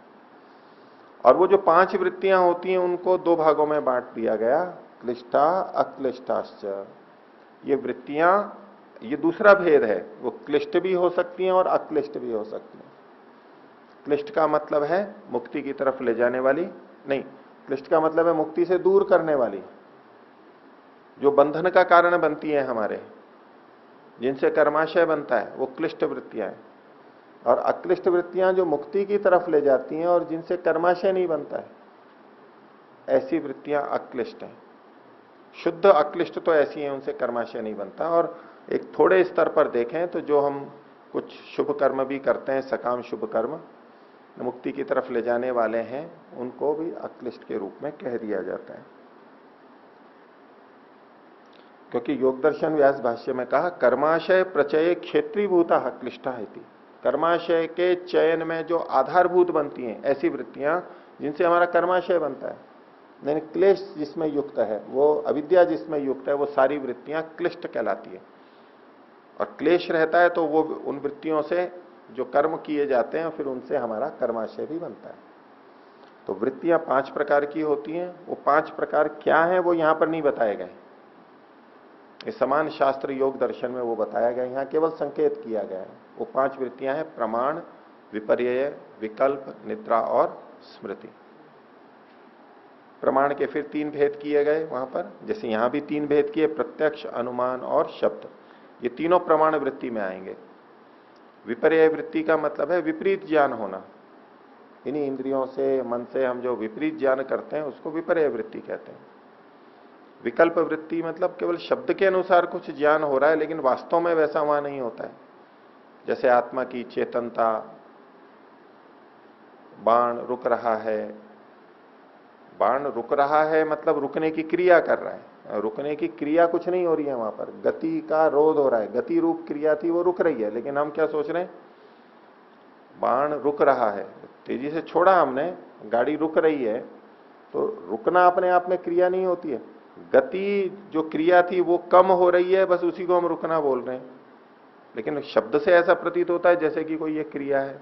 और वो जो 5 वृत्तियां होती हैं उनको 2 भागों में बांट दिया गया, क्लिष्टा अक्लिष्टाश्च। ये वृत्तियां, ये दूसरा भेद है, वो क्लिष्ट भी हो सकती हैं और अक्लिष्ट भी हो सकती हैं। क्लिष्ट का मतलब है मुक्ति की तरफ ले जाने वाली नहीं, क्लिष्ट का मतलब है मुक्ति से दूर करने वाली, जो बंधन का कारण बनती है हमारे, जिनसे कर्माशय बनता है, वो क्लिष्ट वृत्तियां हैं। और अक्लिष्ट वृत्तियां जो मुक्ति की तरफ ले जाती हैं और जिनसे कर्माशय नहीं बनता है, ऐसी वृत्तियां अक्लिष्ट हैं। शुद्ध अक्लिष्ट तो ऐसी हैं, उनसे कर्माशय नहीं बनता। और एक थोड़े स्तर पर देखें तो जो हम कुछ शुभ कर्म भी करते हैं, सकाम शुभ कर्म मुक्ति की तरफ ले जाने वाले हैं, उनको भी अक्लिष्ट के रूप में कह दिया जाता है। क्योंकि योग दर्शन व्यास भाष्य में कहा, कर्माशय प्रचय क्षेत्रीभूता क्लिष्टा है। कर्माशय के चयन में जो आधारभूत बनती हैं ऐसी वृत्तियां जिनसे हमारा कर्माशय बनता है, यानी क्लेश जिसमें युक्त है, वो अविद्या जिसमें युक्त है, वो सारी वृत्तियां क्लिष्ट कहलाती है। और क्लेश रहता है तो वो उन वृत्तियों से जो कर्म किए जाते हैं फिर उनसे हमारा कर्माशय भी बनता है। तो वृत्तियां 5 प्रकार की होती हैं। वो 5 प्रकार क्या है वो यहां पर नहीं बताए गए। इस समान शास्त्र योग दर्शन में वो बताया गया, यहां केवल संकेत किया गया है। वो 5 वृत्तियां हैं, प्रमाण, विपर्यय, विकल्प, निद्रा और स्मृति। प्रमाण के फिर 3 भेद किए गए वहां पर, जैसे यहां भी 3 भेद किए, प्रत्यक्ष, अनुमान और शब्द। ये तीनों प्रमाण वृत्ति में आएंगे। विपर्यय वृत्ति का मतलब है विपरीत ज्ञान होना। इन्हीं इंद्रियों से, मन से हम जो विपरीत ज्ञान करते हैं उसको विपर्यय वृत्ति कहते हैं। विकल्प वृत्ति मतलब केवल शब्द के अनुसार कुछ ज्ञान हो रहा है, लेकिन वास्तव में वैसा वहां नहीं होता है। जैसे आत्मा की चेतनता, बाण रुक रहा है, बाण रुक रहा है मतलब रुकने की क्रिया कर रहा है। रुकने की क्रिया कुछ नहीं हो रही है, वहां पर गति का रोध हो रहा है। गति रूप क्रिया थी, वो रुक रही है, लेकिन हम क्या सोच रहे हैं, बाण रुक रहा है, तेजी से छोड़ा हमने, गाड़ी रुक रही है। तो रुकना अपने आप में क्रिया नहीं होती है, गति जो क्रिया थी वो कम हो रही है, बस उसी को हम रुकना बोल रहे हैं। लेकिन शब्द से ऐसा प्रतीत होता है जैसे कि कोई ये क्रिया है।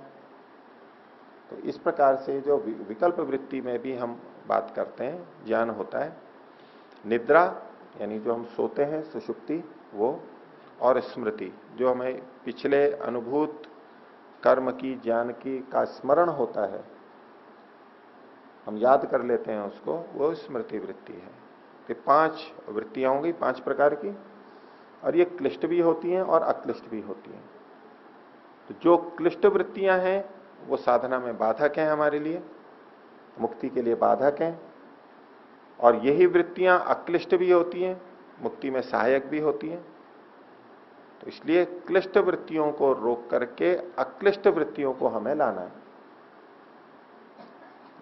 तो इस प्रकार से जो विकल्प वृत्ति में भी हम बात करते हैं, ज्ञान होता है। निद्रा यानी जो हम सोते हैं, सुषुप्ति, वो, और स्मृति जो हमें पिछले अनुभूत कर्म की, ज्ञान की का स्मरण होता है, हम याद कर लेते हैं उसको, वो स्मृति वृत्ति है। तो 5 वृत्तियां होंगी 5 प्रकार की, और ये क्लिष्ट भी होती हैं और अक्लिष्ट भी होती हैं। तो जो क्लिष्ट वृत्तियां हैं वो साधना में बाधक हैं, हमारे लिए मुक्ति के लिए बाधक हैं। और यही वृत्तियां अक्लिष्ट भी होती हैं, मुक्ति में सहायक भी होती हैं। तो इसलिए क्लिष्ट वृत्तियों को रोक करके अक्लिष्ट वृत्तियों को हमें लाना है।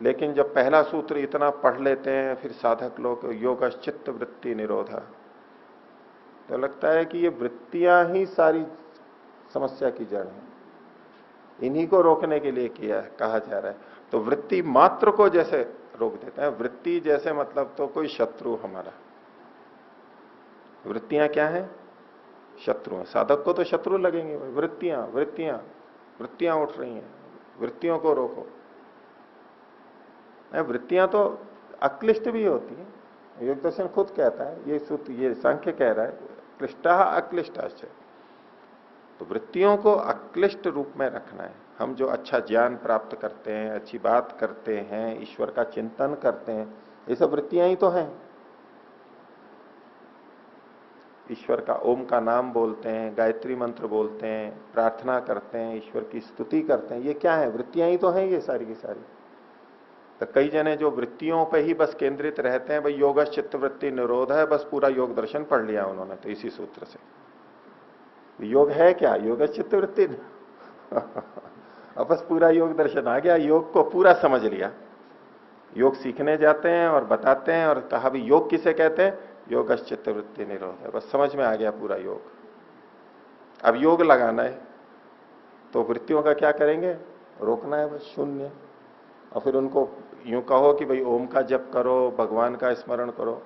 लेकिन जब पहला सूत्र इतना पढ़ लेते हैं फिर साधक लोग, योग चित्त वृत्ति निरोधा, तो लगता है कि ये वृत्तियां ही सारी समस्या की जड़ है, इन्हीं को रोकने के लिए कहा जा रहा है। तो वृत्ति मात्र को जैसे रोक देते हैं, वृत्ति जैसे मतलब तो कोई शत्रु हमारा। वृत्तियां क्या है, शत्रु है। साधक को तो शत्रु लगेंगे, वृत्तियां वृत्तियां वृत्तियां उठ रही हैं, वृत्तियों को रोको। वृत्तियां तो अक्लिष्ट भी होती हैं, योग दर्शन खुद कहता है, ये सूत्र, ये सांख्य कह रहा है, क्लिष्टा अक्लिष्टाश्च। तो वृत्तियों को अक्लिष्ट रूप में रखना है। हम जो अच्छा ज्ञान प्राप्त करते हैं, अच्छी बात करते हैं, ईश्वर का चिंतन करते हैं, ये सब वृत्तियां ही तो हैं। ईश्वर का ओम का नाम बोलते हैं, गायत्री मंत्र बोलते हैं, प्रार्थना करते हैं, ईश्वर की स्तुति करते हैं, ये क्या है, वृत्तियां ही तो हैं ये सारी की सारी। तो कई जने जो वृत्तियों पे ही बस केंद्रित रहते हैं, भाई योग चित्त वृत्ति निरोध है, बस पूरा योग दर्शन पढ़ लिया उन्होंने तो इसी सूत्र से। योग है क्या, योग चित्त वृत्ति अब बस पूरा योग दर्शन आ गया, योग को पूरा समझ लिया। योग सीखने जाते हैं और बताते हैं और कहा भी योग किसे कहते हैं, योग चित्त वृत्ति निरोध है, बस समझ में आ गया पूरा योग। अब योग लगाना है तो वृत्तियों का क्या करेंगे, रोकना है बस, शून्य। और फिर उनको यूं कहो कि भाई ओम का जप करो, भगवान का स्मरण करो,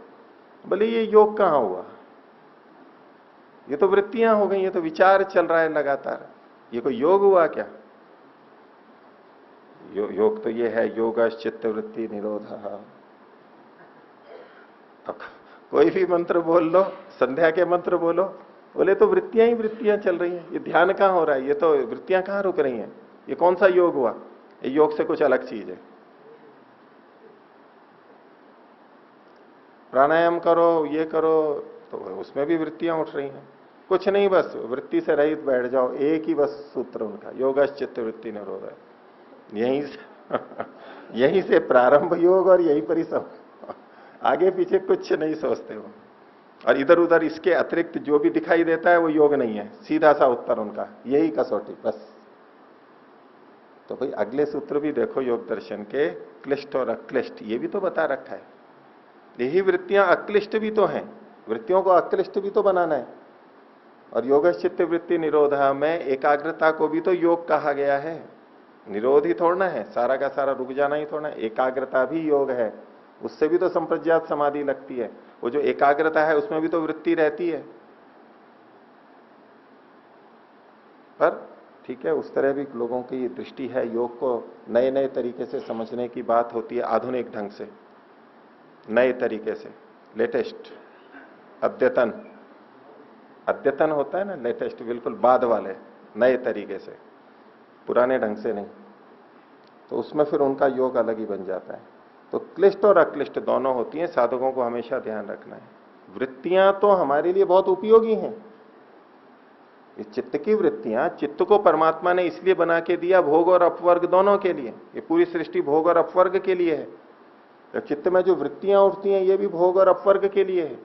बोले ये योग कहां हुआ, ये तो वृत्तियां हो गई, ये तो विचार चल रहा है लगातार, ये कोई योग हुआ क्या। योग तो ये है, योग चित्त वृत्ति निरोध। अब कोई भी मंत्र बोल लो, संध्या के मंत्र बोलो, बोले तो वृत्तियां ही वृत्तियां चल रही हैं, ये ध्यान कहां हो रहा है, ये तो वृत्तियां कहां रुक रही हैं, ये कौन सा योग हुआ, ये योग से कुछ अलग चीज है। प्राणायाम करो, ये करो, तो उसमें भी वृत्तियां उठ रही हैं। कुछ नहीं, बस वृत्ति से रहित बैठ जाओ, एक ही बस सूत्र उनका, योग चित्त वृत्ति निरोध है। यहीं से प्रारंभ योग और यहीं पर ही सब, आगे पीछे कुछ नहीं सोचते हो। और इधर उधर इसके अतिरिक्त जो भी दिखाई देता है वो योग नहीं है, सीधा सा उत्तर उनका, यही कसौटी बस। तो भाई अगले सूत्र भी देखो योग दर्शन के, क्लिष्ट और अक्लिष्ट, ये भी तो बता रखा है। यही वृत्तियां अक्लिष्ट भी तो हैं, वृत्तियों को अक्लिष्ट भी तो बनाना है। और योग चित्त वृत्ति निरोध में एकाग्रता को भी तो योग कहा गया है, निरोध ही थोड़ना है, सारा का सारा रुक जाना ही थोड़ा, एकाग्रता भी योग है, उससे भी तो संप्रज्ञात समाधि लगती है। वो जो एकाग्रता है उसमें भी तो वृत्ति रहती है। पर ठीक है, उस तरह भी लोगों की दृष्टि है, योग को नए नए तरीके से समझने की बात होती है, आधुनिक ढंग से, नए तरीके से, लेटेस्ट, अद्यतन। अद्यतन होता है ना, लेटेस्ट, बिल्कुल बाद वाले, नए तरीके से, पुराने ढंग से नहीं। तो उसमें फिर उनका योग अलग ही बन जाता है। तो क्लिष्ट और अक्लिष्ट दोनों होती हैं, साधकों को हमेशा ध्यान रखना है। वृत्तियां तो हमारे लिए बहुत उपयोगी हैं, ये चित्त की वृत्तियां, चित्त को परमात्मा ने इसलिए बना के दिया, भोग और अपवर्ग दोनों के लिए। ये पूरी सृष्टि भोग और अपवर्ग के लिए है। तो चित्त में जो वृत्तियां उठती हैं ये भी भोग और अपवर्ग के लिए है।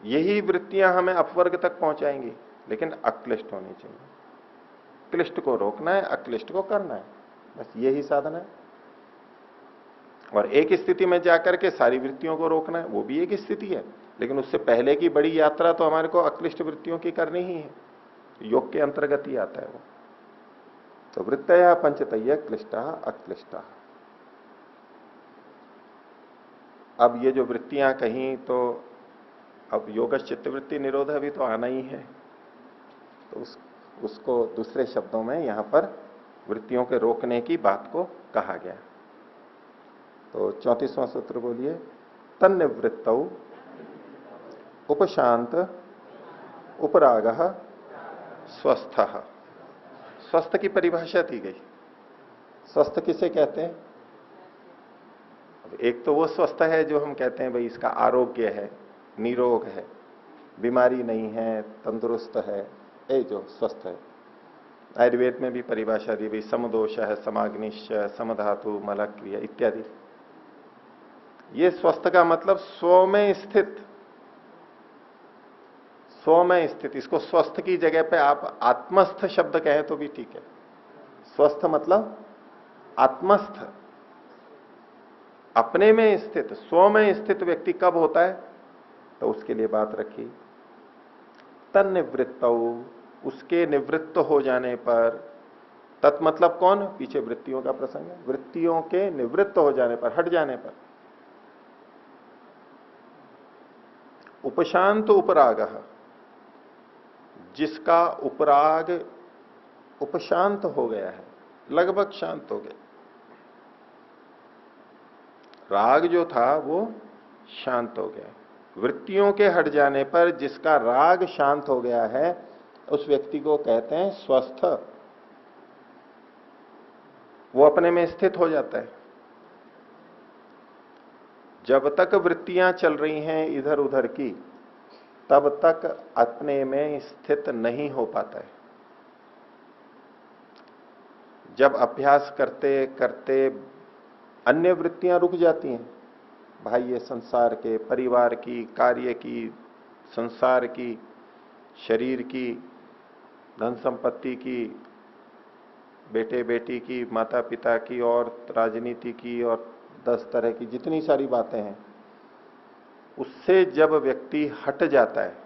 यही वृत्तियां हमें अपवर्ग तक पहुंचाएंगी, लेकिन अक्लिष्ट होनी चाहिए। क्लिष्ट को रोकना है, अक्लिष्ट को करना है, बस यही साधन है। और एक स्थिति में जाकर के सारी वृत्तियों को रोकना है, वो भी एक स्थिति है, लेकिन उससे पहले की बड़ी यात्रा तो हमारे को अक्लिष्ट वृत्तियों की करनी ही है। योग के अंतर्गत ही आता है वो। तो वृत्तया पंचतय क्लिष्टा अक्लिष्टा। अब ये जो वृत्तियां कहीं, तो अब योग चित्त वृत्ति निरोध भी तो आना ही है, तो उसको दूसरे शब्दों में यहां पर वृत्तियों के रोकने की बात को कहा गया। तो 34वां सूत्र बोलिए, तन्निवृत्तौ उपशांत उपराग स्वस्थ। स्वस्थ की परिभाषा दी गई। स्वस्थ किसे कहते हैं? एक तो वो स्वस्थ है जो हम कहते हैं भाई इसका आरोग्य है, निरोग है, बीमारी नहीं है, तंदुरुस्त है, ये जो स्वस्थ है। आयुर्वेद में भी परिभाषा दी भाई समदोष है, समाग्निश्च, समधातु, मलक्रिया इत्यादि। ये स्वस्थ का मतलब स्व में स्थित, स्व में स्थित। इसको स्वस्थ की जगह पे आप आत्मस्थ शब्द कहें तो भी ठीक है। स्वस्थ मतलब आत्मस्थ, अपने में स्थित, स्व में स्थित व्यक्ति कब होता है, तो उसके लिए बात रखी। तन्निवृत्त, उसके निवृत्त हो जाने पर, तत् मतलब कौन, पीछे वृत्तियों का प्रसंग है, वृत्तियों के निवृत्त हो जाने पर, हट जाने पर। उपशांत उपराग, जिसका उपराग उपशांत हो गया है, लगभग शांत हो गया। राग जो था वो शांत हो गया। वृत्तियों के हट जाने पर जिसका राग शांत हो गया है, उस व्यक्ति को कहते हैं स्वस्थ। वो अपने में स्थित हो जाता है। जब तक वृत्तियां चल रही हैं इधर उधर की, तब तक अपने में स्थित नहीं हो पाता है। जब अभ्यास करते करते अन्य वृत्तियां रुक जाती हैं, बाह्य संसार के, परिवार की, कार्य की, संसार की, शरीर की, धन संपत्ति की, बेटे बेटी की, माता पिता की और राजनीति की और 10 तरह की जितनी सारी बातें हैं, उससे जब व्यक्ति हट जाता है,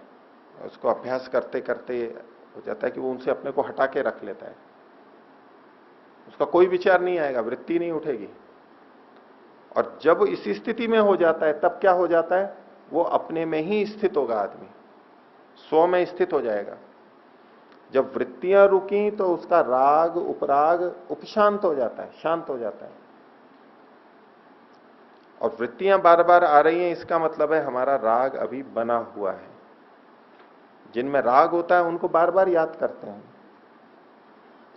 उसको अभ्यास करते करते हो जाता है कि वो उनसे अपने को हटा के रख लेता है, उसका कोई विचार नहीं आएगा, वृत्ति नहीं उठेगी। और जब इस स्थिति में हो जाता है तब क्या हो जाता है, वो अपने में ही स्थित होगा, आदमी स्व में स्थित हो जाएगा। जब वृत्तियां रुकी तो उसका राग उपराग उपशांत हो जाता है, शांत हो जाता है। और वृत्तियां बार बार आ रही हैं, इसका मतलब है हमारा राग अभी बना हुआ है। जिनमें राग होता है उनको बार बार याद करते हैं,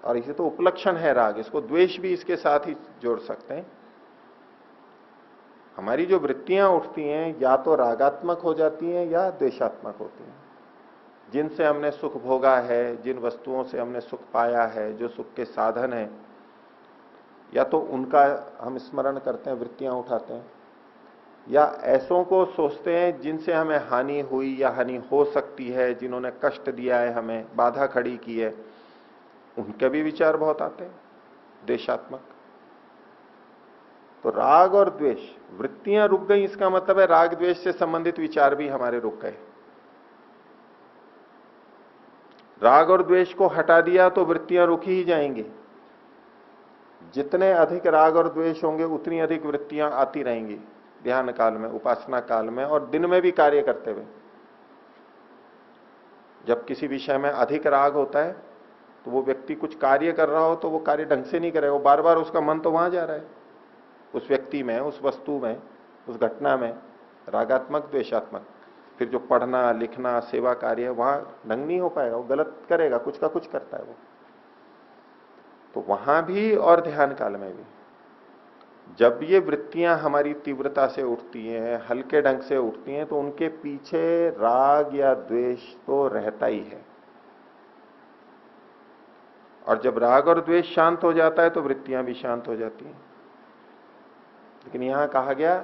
और इसे तो उपलक्षण है राग, इसको द्वेष भी इसके साथ ही जोड़ सकते हैं। हमारी जो वृत्तियां उठती हैं या तो रागात्मक हो जाती हैं या द्वेषात्मक होती हैं। जिनसे हमने सुख भोगा है, जिन वस्तुओं से हमने सुख पाया है, जो सुख के साधन है, या तो उनका हम स्मरण करते हैं, वृत्तियां उठाते हैं, या ऐसों को सोचते हैं जिनसे हमें हानि हुई या हानि हो सकती है, जिन्होंने कष्ट दिया है, हमें बाधा खड़ी की है, उनके भी विचार बहुत आते हैं द्वेषात्मक। तो राग और द्वेष, वृत्तियां रुक गई, इसका मतलब है राग द्वेष से संबंधित विचार भी हमारे रुक गए। राग और द्वेष को हटा दिया तो वृत्तियां रुकी ही जाएंगी। जितने अधिक राग और द्वेष होंगे उतनी अधिक वृत्तियां आती रहेंगी ध्यान काल में, उपासना काल में, और दिन में भी कार्य करते हुए। जब किसी विषय में अधिक राग होता है तो वो व्यक्ति कुछ कार्य कर रहा हो तो वो कार्य ढंग से नहीं करेगा, वो बार बार उसका मन तो वहां जा रहा है, उस व्यक्ति में, उस वस्तु में, उस घटना में, रागात्मक द्वेषात्मक। फिर जो पढ़ना लिखना सेवा कार्य वहां ढंग नहीं हो पाएगा, वो गलत करेगा, कुछ का कुछ करता है वो। तो वहां भी और ध्यान काल में भी जब ये वृत्तियां हमारी तीव्रता से उठती हैं, हल्के ढंग से उठती हैं, तो उनके पीछे राग या द्वेष तो रहता ही है। और जब राग और द्वेष शांत हो जाता है तो वृत्तियां भी शांत हो जाती हैं। लेकिन यहां कहा गया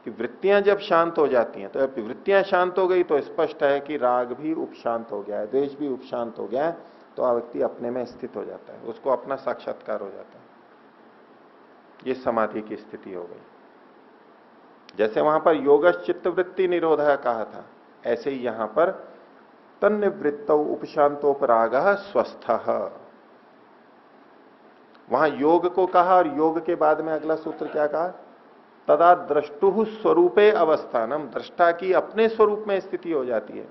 कि वृत्तियां जब शांत हो जाती हैं, तो जब वृत्तियां शांत हो गई तो स्पष्ट है कि राग भी उपशांत हो गया है, द्वेष भी उपशांत हो गया है, तो व्यक्ति अपने में स्थित हो जाता है, उसको अपना साक्षात्कार हो जाता है। ये समाधि की स्थिति हो गई। जैसे वहां पर योगश चित्तवृत्ति निरोधः कहा था, ऐसे ही यहां पर तन्निवृत्तौ उपशांतोपरागः स्वस्थः। वहां योग को कहा और योग के बाद में अगला सूत्र क्या कहा, तदा द्रष्टुः स्वरूपे अवस्थानम, दृष्टा की अपने स्वरूप में स्थिति हो जाती है।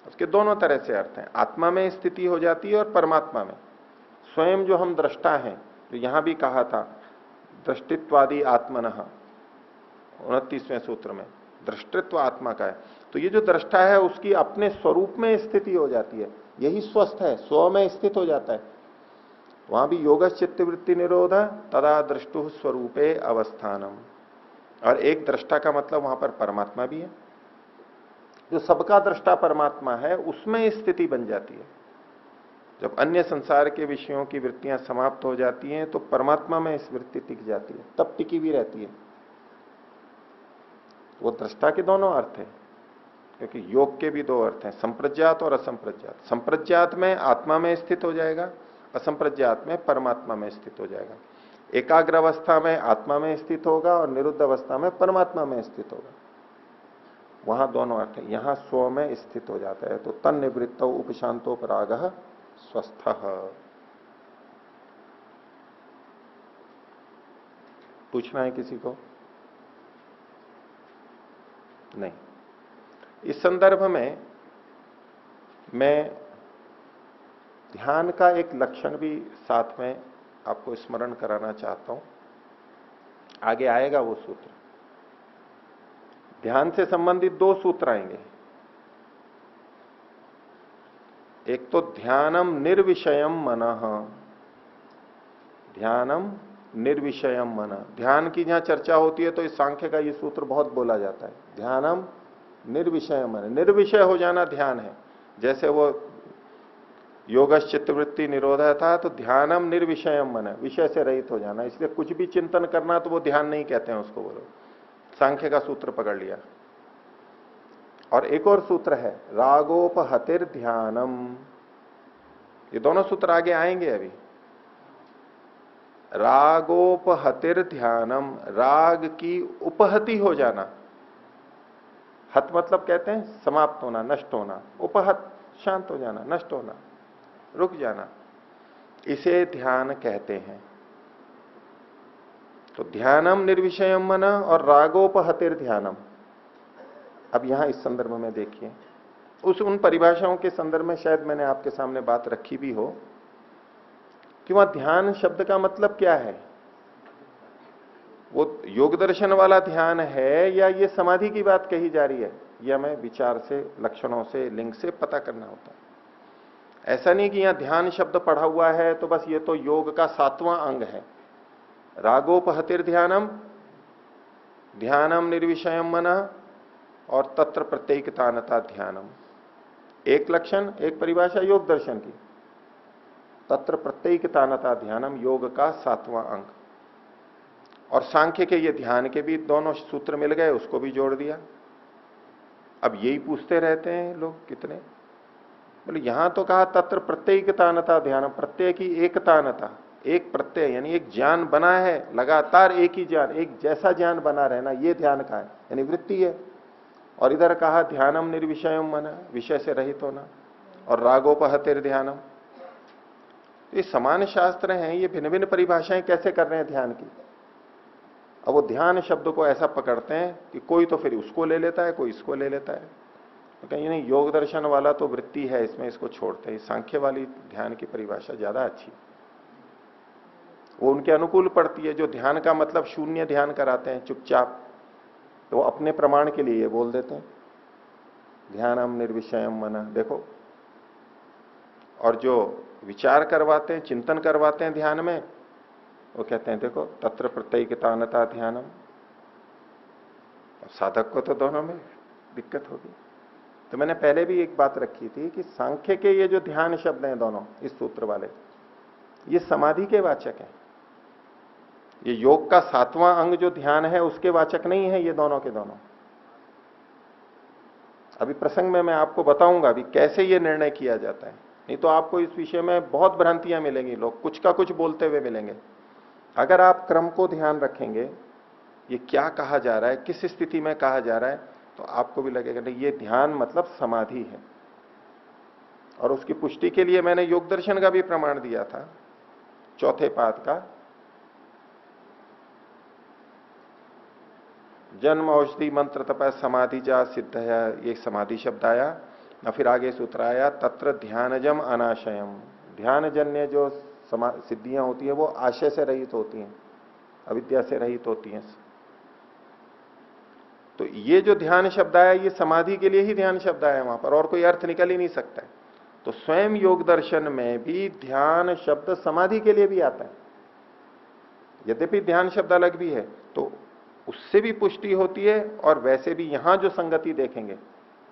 उसके दोनों तरह से अर्थ हैं, आत्मा में स्थिति हो जाती है और परमात्मा में। स्वयं जो हम दृष्टा हैं, तो यहां भी कहा था दृष्टित्वादि आत्मनः 29वें सूत्र में दृष्टित्व आत्मा का है। तो ये जो दृष्टा है उसकी अपने स्वरूप में स्थिति हो जाती है, यही स्वस्थ है, स्व में स्थित हो जाता है। वहां भी योगश चित्तवृत्ति निरोध तदा दृष्टु स्वरूपे अवस्थानम। और एक दृष्टा का मतलब वहां पर परमात्मा भी है, जो सबका दृष्टा परमात्मा है, उसमें स्थिति बन जाती है। जब अन्य संसार के विषयों की वृत्तियां समाप्त हो जाती हैं तो परमात्मा में इस वृत्ति टिक जाती है, तब टिकी भी रहती है। वो दृष्टा के दोनों अर्थ है, क्योंकि योग के भी दो अर्थ हैं, संप्रज्ञात और असंप्रज्ञात। संप्रज्ञात में आत्मा में स्थित हो जाएगा, असंप्रज्ञात में परमात्मा में स्थित हो जाएगा। एकाग्र अवस्था में आत्मा में स्थित होगा और निरुद्ध अवस्था में परमात्मा में स्थित होगा। वहां दोनों अर्थ है। यहां स्व में स्थित हो जाता है। तो तन निवृत्त उपशांतोपरागः स्वस्थः। पूछना है किसी को? नहीं। इस संदर्भ में मैं ध्यान का एक लक्षण भी साथ में आपको स्मरण कराना चाहता हूं। आगे आएगा वो सूत्र। ध्यान से संबंधित दो सूत्र आएंगे। एक तो ध्यानम निर्विषयम मनः, ध्यानम निर्विषयम मनः। ध्यान की जहां चर्चा होती है तो इस सांख्य का ये सूत्र बहुत बोला जाता है, ध्यानम निर्विषयम मनः। निर्विषय हो जाना ध्यान है। जैसे वो योगश चित्तवृत्ति निरोध था, तो ध्यानम निर्विषयम मनः, विषय से रहित हो जाना। इसलिए कुछ भी चिंतन करना तो वो ध्यान नहीं कहते हैं उसको, बोलो सांख्य का सूत्र पकड़ लिया। और एक और सूत्र है रागोपहतिर ध्यानम। ये दोनों सूत्र आगे आएंगे अभी। रागोपहतिर ध्यानम, राग की उपहति हो जाना। हत मतलब कहते हैं समाप्त होना, नष्ट होना। उपहत शांत हो जाना, नष्ट होना, रुक जाना, इसे ध्यान कहते हैं। तो ध्यानम निर्विषयम मन और रागोपहतिर ध्यानम। अब यहां इस संदर्भ में देखिए, उन परिभाषाओं के संदर्भ में शायद मैंने आपके सामने बात रखी भी हो कि वहां ध्यान शब्द का मतलब क्या है। वो योग दर्शन वाला ध्यान है या ये समाधि की बात कही जा रही है, यह हमें विचार से, लक्षणों से, लिंग से पता करना होता है। ऐसा नहीं कि यहां ध्यान शब्द पढ़ा हुआ है तो बस ये तो योग का 7वां अंग है। रागोपहतिर ध्यानम, ध्यानम निर्विषयम मनः और तत्र प्रत्येकतानता ध्यानम। एक लक्षण, एक परिभाषा योग दर्शन की। तत्र प्रत्येकतानता ध्यानम योग का 7वां अंग। और सांख्य के ये ध्यान के भी दोनों सूत्र मिल गए, उसको भी जोड़ दिया। अब यही पूछते रहते हैं लोग कितने, बोले यहां तो कहा तत्र प्रत्येकतानता ध्यानम, प्रत्यय की एकतानता, एक प्रत्यय यानी एक ज्ञान बना है, लगातार एक ही ज्ञान, एक जैसा ज्ञान बना रहना, ये ध्यान का है, यानी वृत्ति है। और इधर कहा ध्यानम निर्विषयम मन, विषय से रहित होना, और रागोपहतिर ध्यानम। ये समान शास्त्र हैं, ये भिन्न भिन्न परिभाषाएं कैसे कर रहे हैं ध्यान की। अब वो ध्यान शब्द को ऐसा पकड़ते हैं कि कोई तो फिर उसको ले लेता है, कोई इसको ले लेता है। तो कहीं नहीं, योग दर्शन वाला तो वृत्ति है, इसमें इसको छोड़ते हैं। सांख्य वाली ध्यान की परिभाषा ज्यादा अच्छी, वो उनके अनुकूल पड़ती है। जो ध्यान का मतलब शून्य ध्यान कराते हैं चुपचाप, तो वो अपने प्रमाण के लिए ये बोल देते हैं ध्यानम निर्विषयम मन, देखो। और जो विचार करवाते हैं, चिंतन करवाते हैं ध्यान में, वो कहते हैं देखो तत्र प्रत्येकतानता ध्यानम। साधक को तो दोनों में दिक्कत होगी। तो मैंने पहले भी एक बात रखी थी कि सांख्य के ये जो ध्यान शब्द हैं दोनों, इस सूत्र वाले, ये समाधि के वाचक हैं। ये योग का 7वां अंग जो ध्यान है उसके वाचक नहीं है ये दोनों के दोनों। अभी प्रसंग में मैं आपको बताऊंगा अभी कैसे ये निर्णय किया जाता है, नहीं तो आपको इस विषय में बहुत भ्रांतियां मिलेंगी, लोग कुछ का कुछ बोलते हुए मिलेंगे। अगर आप क्रम को ध्यान रखेंगे, ये क्या कहा जा रहा है, किस स्थिति में कहा जा रहा है, तो आपको भी लगेगा नहीं ये ध्यान मतलब समाधि है। और उसकी पुष्टि के लिए मैंने योग दर्शन का भी प्रमाण दिया था, चौथे पाद का, जन्म औषधि मंत्र तप समाधि जा सिद्ध है, ये समाधि शब्द आया। और फिर आगे सूत्र आया तत्र ध्यानजम अनाशयम, ध्यानजन्य जो सिद्धियां होती है वो आशय से रहित होती हैं, अविद्या से रहित होती हैं। तो ये जो ध्यान शब्द आया ये समाधि के लिए ही ध्यान शब्द आया वहां पर, और कोई अर्थ निकल ही नहीं सकता है। तो स्वयं योग दर्शन में भी ध्यान शब्द समाधि के लिए भी आता है, यद्यपि ध्यान शब्द अलग भी है, तो उससे भी पुष्टि होती है। और वैसे भी यहां जो संगति देखेंगे,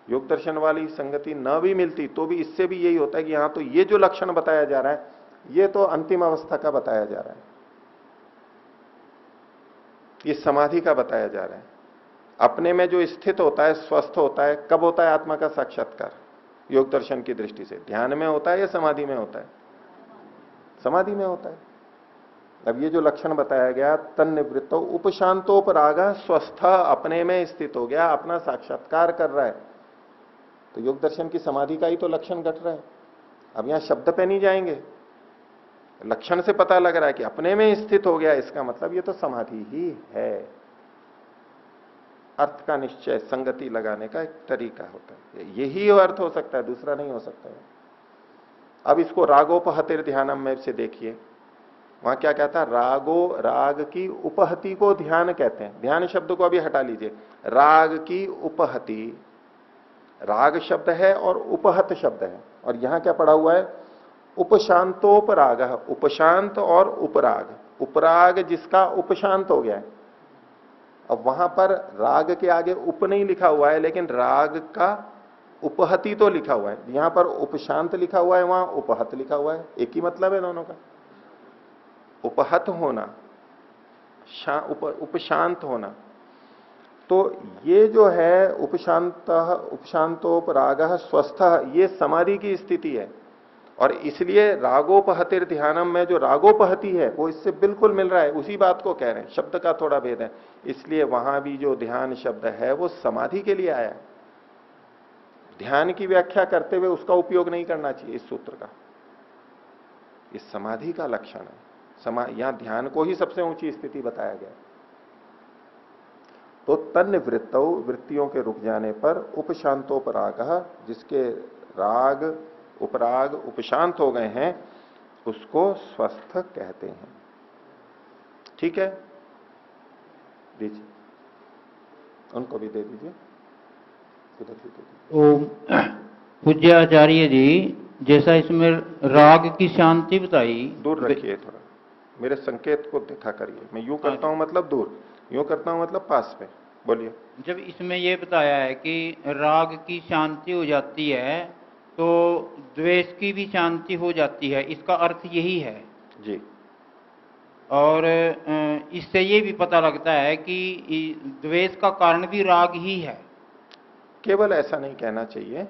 योग दर्शन वाली संगति न भी मिलती तो भी इससे भी यही होता है कि यहां तो ये जो लक्षण बताया जा रहा है ये तो अंतिम अवस्था का बताया जा रहा है, ये समाधि का बताया जा रहा है। अपने में जो स्थित होता है, स्वस्थ होता है, कब होता है आत्मा का साक्षात्कार योग दर्शन की दृष्टि से, ध्यान में होता है या समाधि में होता है? समाधि में होता है। अब ये जो लक्षण बताया गया, तन निवृत्तो उपशांतोपराग, स्वस्थ अपने में स्थित हो गया, अपना साक्षात्कार कर रहा है, तो योग दर्शन की समाधि का ही तो लक्षण घट रहा है। अब यहां शब्द पे नहीं जाएंगे, लक्षण से पता लग रहा है कि अपने में स्थित हो गया, इसका मतलब ये तो समाधि ही है। अर्थ का निश्चय, संगति लगाने का एक तरीका होता है, यही अर्थ हो सकता है, दूसरा नहीं हो सकता है। अब इसको रागोपहतिर ध्यानम में से देखिए, वहां क्या कहता है, राग की उपहति को ध्यान कहते हैं। ध्यान शब्द को अभी हटा लीजिए, राग की उपहति, राग शब्द है और उपहत शब्द है। और यहां क्या पड़ा हुआ है, उपशांतोपराग, उपशांत और उपराग, उपराग जिसका उपशांत हो गया है। अब वहां पर राग के आगे उप नहीं लिखा हुआ है, लेकिन राग का उपहति तो लिखा हुआ है। यहां पर उपशांत लिखा हुआ है, वहां उपहत लिखा हुआ है, एक ही मतलब है दोनों का। उपहत होना, उपशांत होना। तो ये जो है उपशांतोपराग स्वस्थ, ये समाधि की स्थिति है। और इसलिए रागोपहतिर ध्यानम में जो रागोपहति है वो इससे बिल्कुल मिल रहा है, उसी बात को कह रहे हैं, शब्द का थोड़ा भेद है। इसलिए वहां भी जो ध्यान शब्द है वो समाधि के लिए आया है। ध्यान की व्याख्या करते हुए उसका उपयोग नहीं करना चाहिए इस सूत्र का। इस समाधि का लक्षण है। यहां ध्यान को ही सबसे ऊंची स्थिति बताया गया। तो तन्न वृत्तौ, वृत्तियों के रुक जाने पर उपशांतोपराग, जिसके राग उपराग उपशांत हो गए हैं उसको स्वस्थ कहते हैं। ठीक है, दीजिए, उनको भी दे दीजिए, उधर भी दे दीजिए। ओम। पूज्य आचार्य जी, जैसा इसमें राग की शांति बताई, दूर रखिए थोड़ा, मेरे संकेत को देखा करिए। मैं यूं करता हूं मतलब दूर, यूं करता हूं मतलब पास में। बोलिए। जब इसमें ये बताया है कि राग की शांति हो जाती है तो द्वेष की भी शांति हो जाती है, इसका अर्थ यही है जी। और इससे ये भी पता लगता है कि द्वेष का कारण भी राग ही है। केवल ऐसा नहीं कहना चाहिए,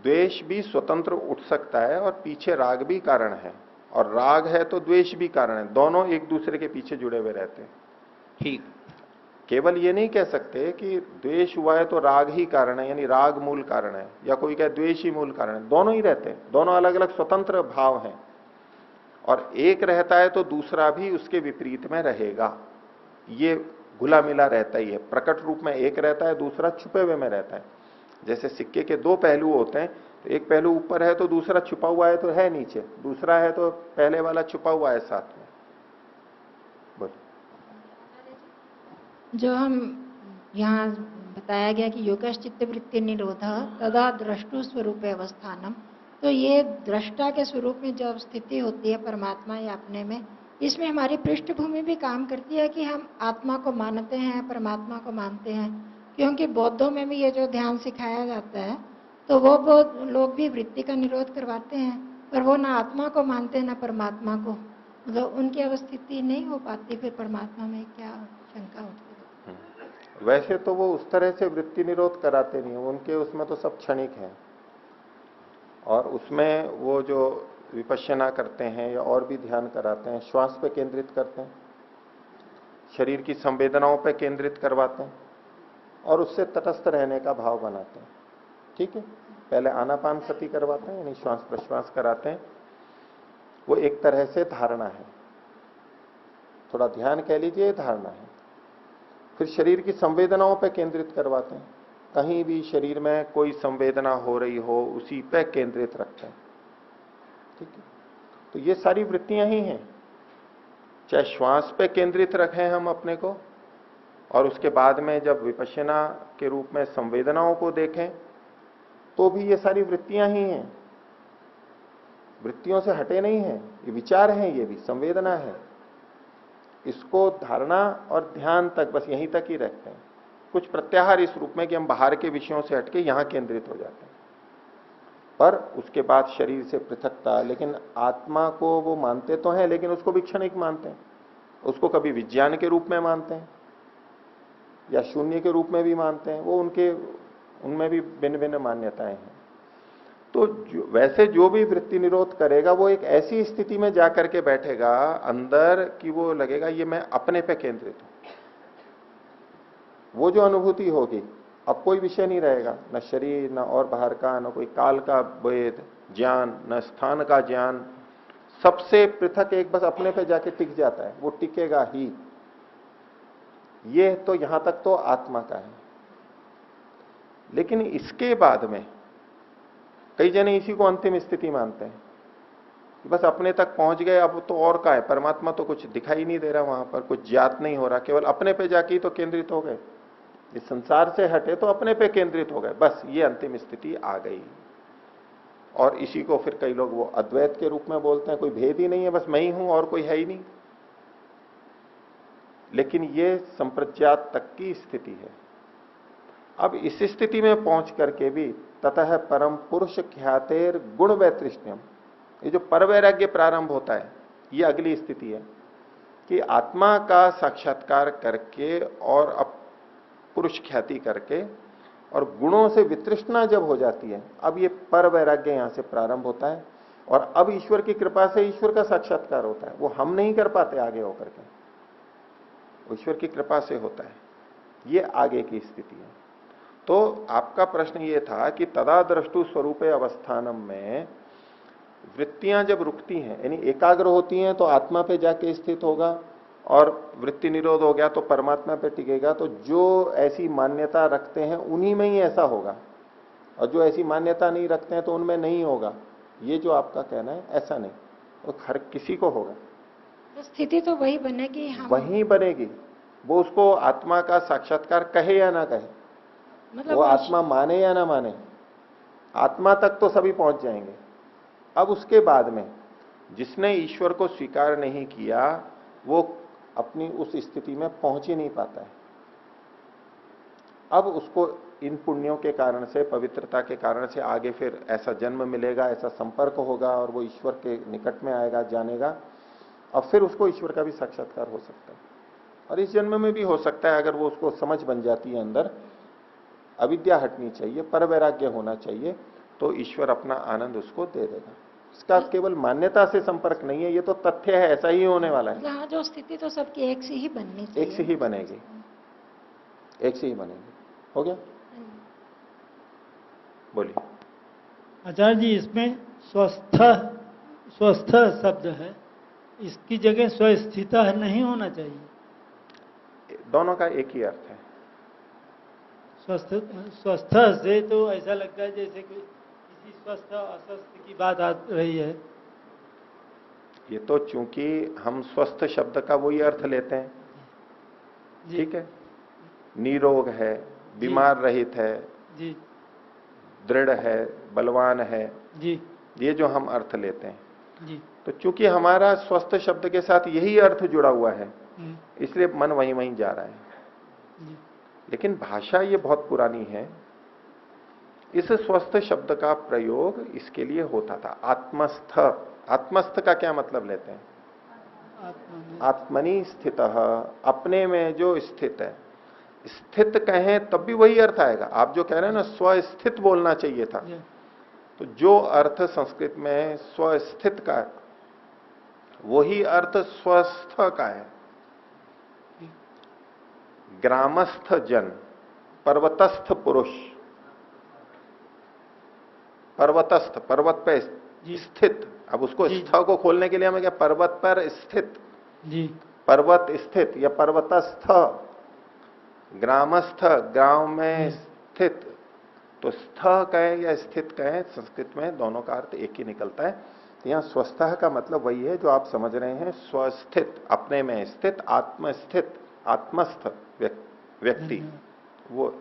द्वेष भी स्वतंत्र उठ सकता है और पीछे राग भी कारण है, और राग है तो द्वेष भी कारण है, दोनों एक दूसरे के पीछे जुड़े हुए रहते हैं। ठीक। केवल ये नहीं कह सकते कि द्वेष हुआ है तो राग ही कारण है, यानी राग मूल कारण है, या कोई कहे द्वेष ही मूल कारण है। दोनों ही रहते हैं, दोनों अलग अलग स्वतंत्र भाव हैं, और एक रहता है तो दूसरा भी उसके विपरीत में रहेगा। ये घुला मिला रहता ही है। प्रकट रूप में एक रहता है, दूसरा छुपे हुए में रहता है। जैसे सिक्के के दो पहलू होते हैं, तो एक पहलू ऊपर है तो दूसरा छुपा हुआ है तो है नीचे, दूसरा है तो पहले वाला छुपा हुआ है साथ में। बोलो। जो हम यहाँ बताया गया कि योगश चित्त वृत्ति निरोध तदा द्रष्टु स्वरूप अवस्थानम, तो ये दृष्टा के स्वरूप में जब स्थिति होती है परमात्मा या अपने में, इसमें हमारी पृष्ठभूमि भी काम करती है कि हम आत्मा को मानते हैं, परमात्मा को मानते हैं। क्योंकि बौद्धों में भी ये जो ध्यान सिखाया जाता है तो वो बौद्ध लोग भी वृत्ति का निरोध करवाते हैं, पर वो ना आत्मा को मानते हैं ना परमात्मा को, मतलब उनकी अवस्थिति नहीं हो पाती। फिर परमात्मा में क्या शंका होती है? वैसे तो वो उस तरह से वृत्ति निरोध कराते नहीं, उनके उसमें तो सब क्षणिक है, और उसमें वो जो विपश्यना करते हैं या और भी ध्यान कराते हैं, श्वास पे केंद्रित करते हैं, शरीर की संवेदनाओं पे केंद्रित करवाते हैं, और उससे तटस्थ रहने का भाव बनाते हैं। ठीक है, पहले आनापान सती करवाते हैं, यानी श्वास प्रश्वास कराते हैं, वो एक तरह से धारणा है, थोड़ा ध्यान कह लीजिए, धारणा है। फिर शरीर की संवेदनाओं पे केंद्रित करवाते हैं, कहीं भी शरीर में कोई संवेदना हो रही हो उसी पे केंद्रित रखते हैं। ठीक है, तो ये सारी वृत्तियां ही हैं। चाहे श्वास पे केंद्रित रखें हम अपने को, और उसके बाद में जब विपश्यना के रूप में संवेदनाओं को देखें, तो भी ये सारी वृत्तियां ही हैं, वृत्तियों से हटे नहीं हैं, ये विचार हैं, ये भी संवेदना है। इसको धारणा और ध्यान तक, बस यहीं तक ही रखते हैं। कुछ प्रत्याहार इस रूप में कि हम बाहर के विषयों से हटके यहां केंद्रित हो जाते हैं, पर उसके बाद शरीर से पृथकता। लेकिन आत्मा को वो मानते तो हैं, लेकिन उसको भी क्षणिक मानते हैं, उसको कभी विज्ञान के रूप में मानते हैं या शून्य के रूप में भी मानते हैं, वो उनमें भी भिन्न भिन्न मान्यताएं हैं। तो वैसे जो भी वृत्ति निरोध करेगा वो एक ऐसी स्थिति में जाकर के बैठेगा अंदर कि वो लगेगा ये मैं अपने पे केंद्रित हूं। वो जो अनुभूति होगी, अब कोई विषय नहीं रहेगा, न शरीर, न और बाहर का, न कोई काल का वेद ज्ञान, न स्थान का ज्ञान, सबसे पृथक एक बस अपने पे जाके टिक जाता है, वो टिकेगा ही। ये तो यहां तक तो आत्मा का है। लेकिन इसके बाद में कई जने इसी को अंतिम स्थिति मानते हैं कि बस अपने तक पहुंच गए, अब तो और का है, परमात्मा तो कुछ दिखाई नहीं दे रहा, वहां पर कुछ ज्ञात नहीं हो रहा, केवल अपने पे जाके तो केंद्रित हो गए, इस संसार से हटे तो अपने पे केंद्रित हो गए, बस ये अंतिम स्थिति आ गई। और इसी को फिर कई लोग वो अद्वैत के रूप में बोलते हैं, कोई भेद ही नहीं है, बस मैं ही हूं और कोई है ही नहीं। लेकिन ये संप्रज्ञात तक की स्थिति है। अब इस स्थिति में पहुंच करके भी ततः परम पुरुष ख्यातेर गुण वैतृष्ण्यम, ये जो परवैराग्य प्रारंभ होता है, ये अगली स्थिति है कि आत्मा का साक्षात्कार करके और अब पुरुष ख्याति करके और गुणों से वितृष्णा जब हो जाती है, अब ये परवैराग्य यहां से प्रारंभ होता है और अब ईश्वर की कृपा से ईश्वर का साक्षात्कार होता है, वो हम नहीं कर पाते आगे होकर के, ईश्वर की कृपा से होता है। ये आगे की स्थिति है। तो आपका प्रश्न ये था कि तदा द्रष्टु स्वरूपे अवस्थानम में वृत्तियां जब रुकती हैं, यानी एकाग्र होती हैं, तो आत्मा पे जाके स्थित होगा, और वृत्ति निरोध हो गया तो परमात्मा पे टिकेगा। तो जो ऐसी मान्यता रखते हैं उन्हीं में ही ऐसा होगा, और जो ऐसी मान्यता नहीं रखते हैं तो उनमें नहीं होगा। ये जो आपका कहना है ऐसा नहीं, तो हर किसी को होगा। तो स्थिति तो वही बनेगी, हम वही बनेगी, वो उसको आत्मा का साक्षात्कार कहे या ना कहे, मतलब वो आत्मा माने या ना माने, आत्मा तक तो सभी पहुंच जाएंगे। अब उसके बाद में जिसने ईश्वर को स्वीकार नहीं किया वो अपनी उस स्थिति में पहुंच ही नहीं पाता है। अब उसको इन पुण्यों के कारण से, पवित्रता के कारण से आगे फिर ऐसा जन्म मिलेगा, ऐसा संपर्क होगा, और वो ईश्वर के निकट में आएगा, जानेगा, और फिर उसको ईश्वर का भी साक्षात्कार हो सकता है। और इस जन्म में भी हो सकता है, अगर वो उसको समझ बन जाती है, अंदर अविद्या हटनी चाहिए, पर वैराग्य होना चाहिए, तो ईश्वर अपना आनंद उसको दे देगा। इसका केवल मान्यता से संपर्क नहीं है, ये तो तथ्य है, ऐसा ही होने वाला है। यहाँ जो स्थिति तो सबकी एक सी ही बननी चाहिए। एक से ही बनेगी, एक से ही बनेगी। हो गया? बोलिए। आचार्य जी, इसमें स्वस्थ शब्द है, इसकी जगह स्वस्थित नहीं होना चाहिए। दोनों का एक ही अर्थ है। स्वस्थ से तो ऐसा लगता है जैसे कि किसी स्वस्थ अस्वस्थ की बात आ रही है। ये तो चूंकि हम स्वस्थ शब्द का वही अर्थ लेते हैं, ठीक है, निरोग है, बीमार रहित है जी, दृढ़ है, बलवान है जी, ये जो हम अर्थ लेते हैं। जी, तो चूंकि हमारा स्वस्थ शब्द के साथ यही अर्थ जुड़ा हुआ है, इसलिए मन वहीं वहीं जा रहा है। जी, लेकिन भाषा ये बहुत पुरानी है। इस स्वस्थ शब्द का प्रयोग इसके लिए होता था, आत्मस्थ। आत्मस्थ का क्या मतलब लेते हैं? आत्मनि स्थित, अपने में जो स्थित है। स्थित कहें तब भी वही अर्थ आएगा। आप जो कह रहे हैं ना, स्वस्थित बोलना चाहिए था, तो जो अर्थ संस्कृत में स्वस्थित का है वही अर्थ स्वस्थ का है। ग्रामस्थ जन, पर्वतस्थ पुरुष, पर्वतस्थ पर्वत पे स्थित। अब उसको स्थ को खोलने के लिए हमें क्या, पर्वत पर स्थित, जी, पर्वत स्थित या पर्वतस्थ। ग्रामस्थ, गांव में स्थित। तो स्थ कहें या स्थित कहें, संस्कृत में दोनों का अर्थ एक ही निकलता है। तो यहाँ स्वस्थ का मतलब वही है जो आप समझ रहे हैं, स्वस्थित, अपने में स्थित, आत्मस्थित, आत्मस्थ व्यक्ति, वो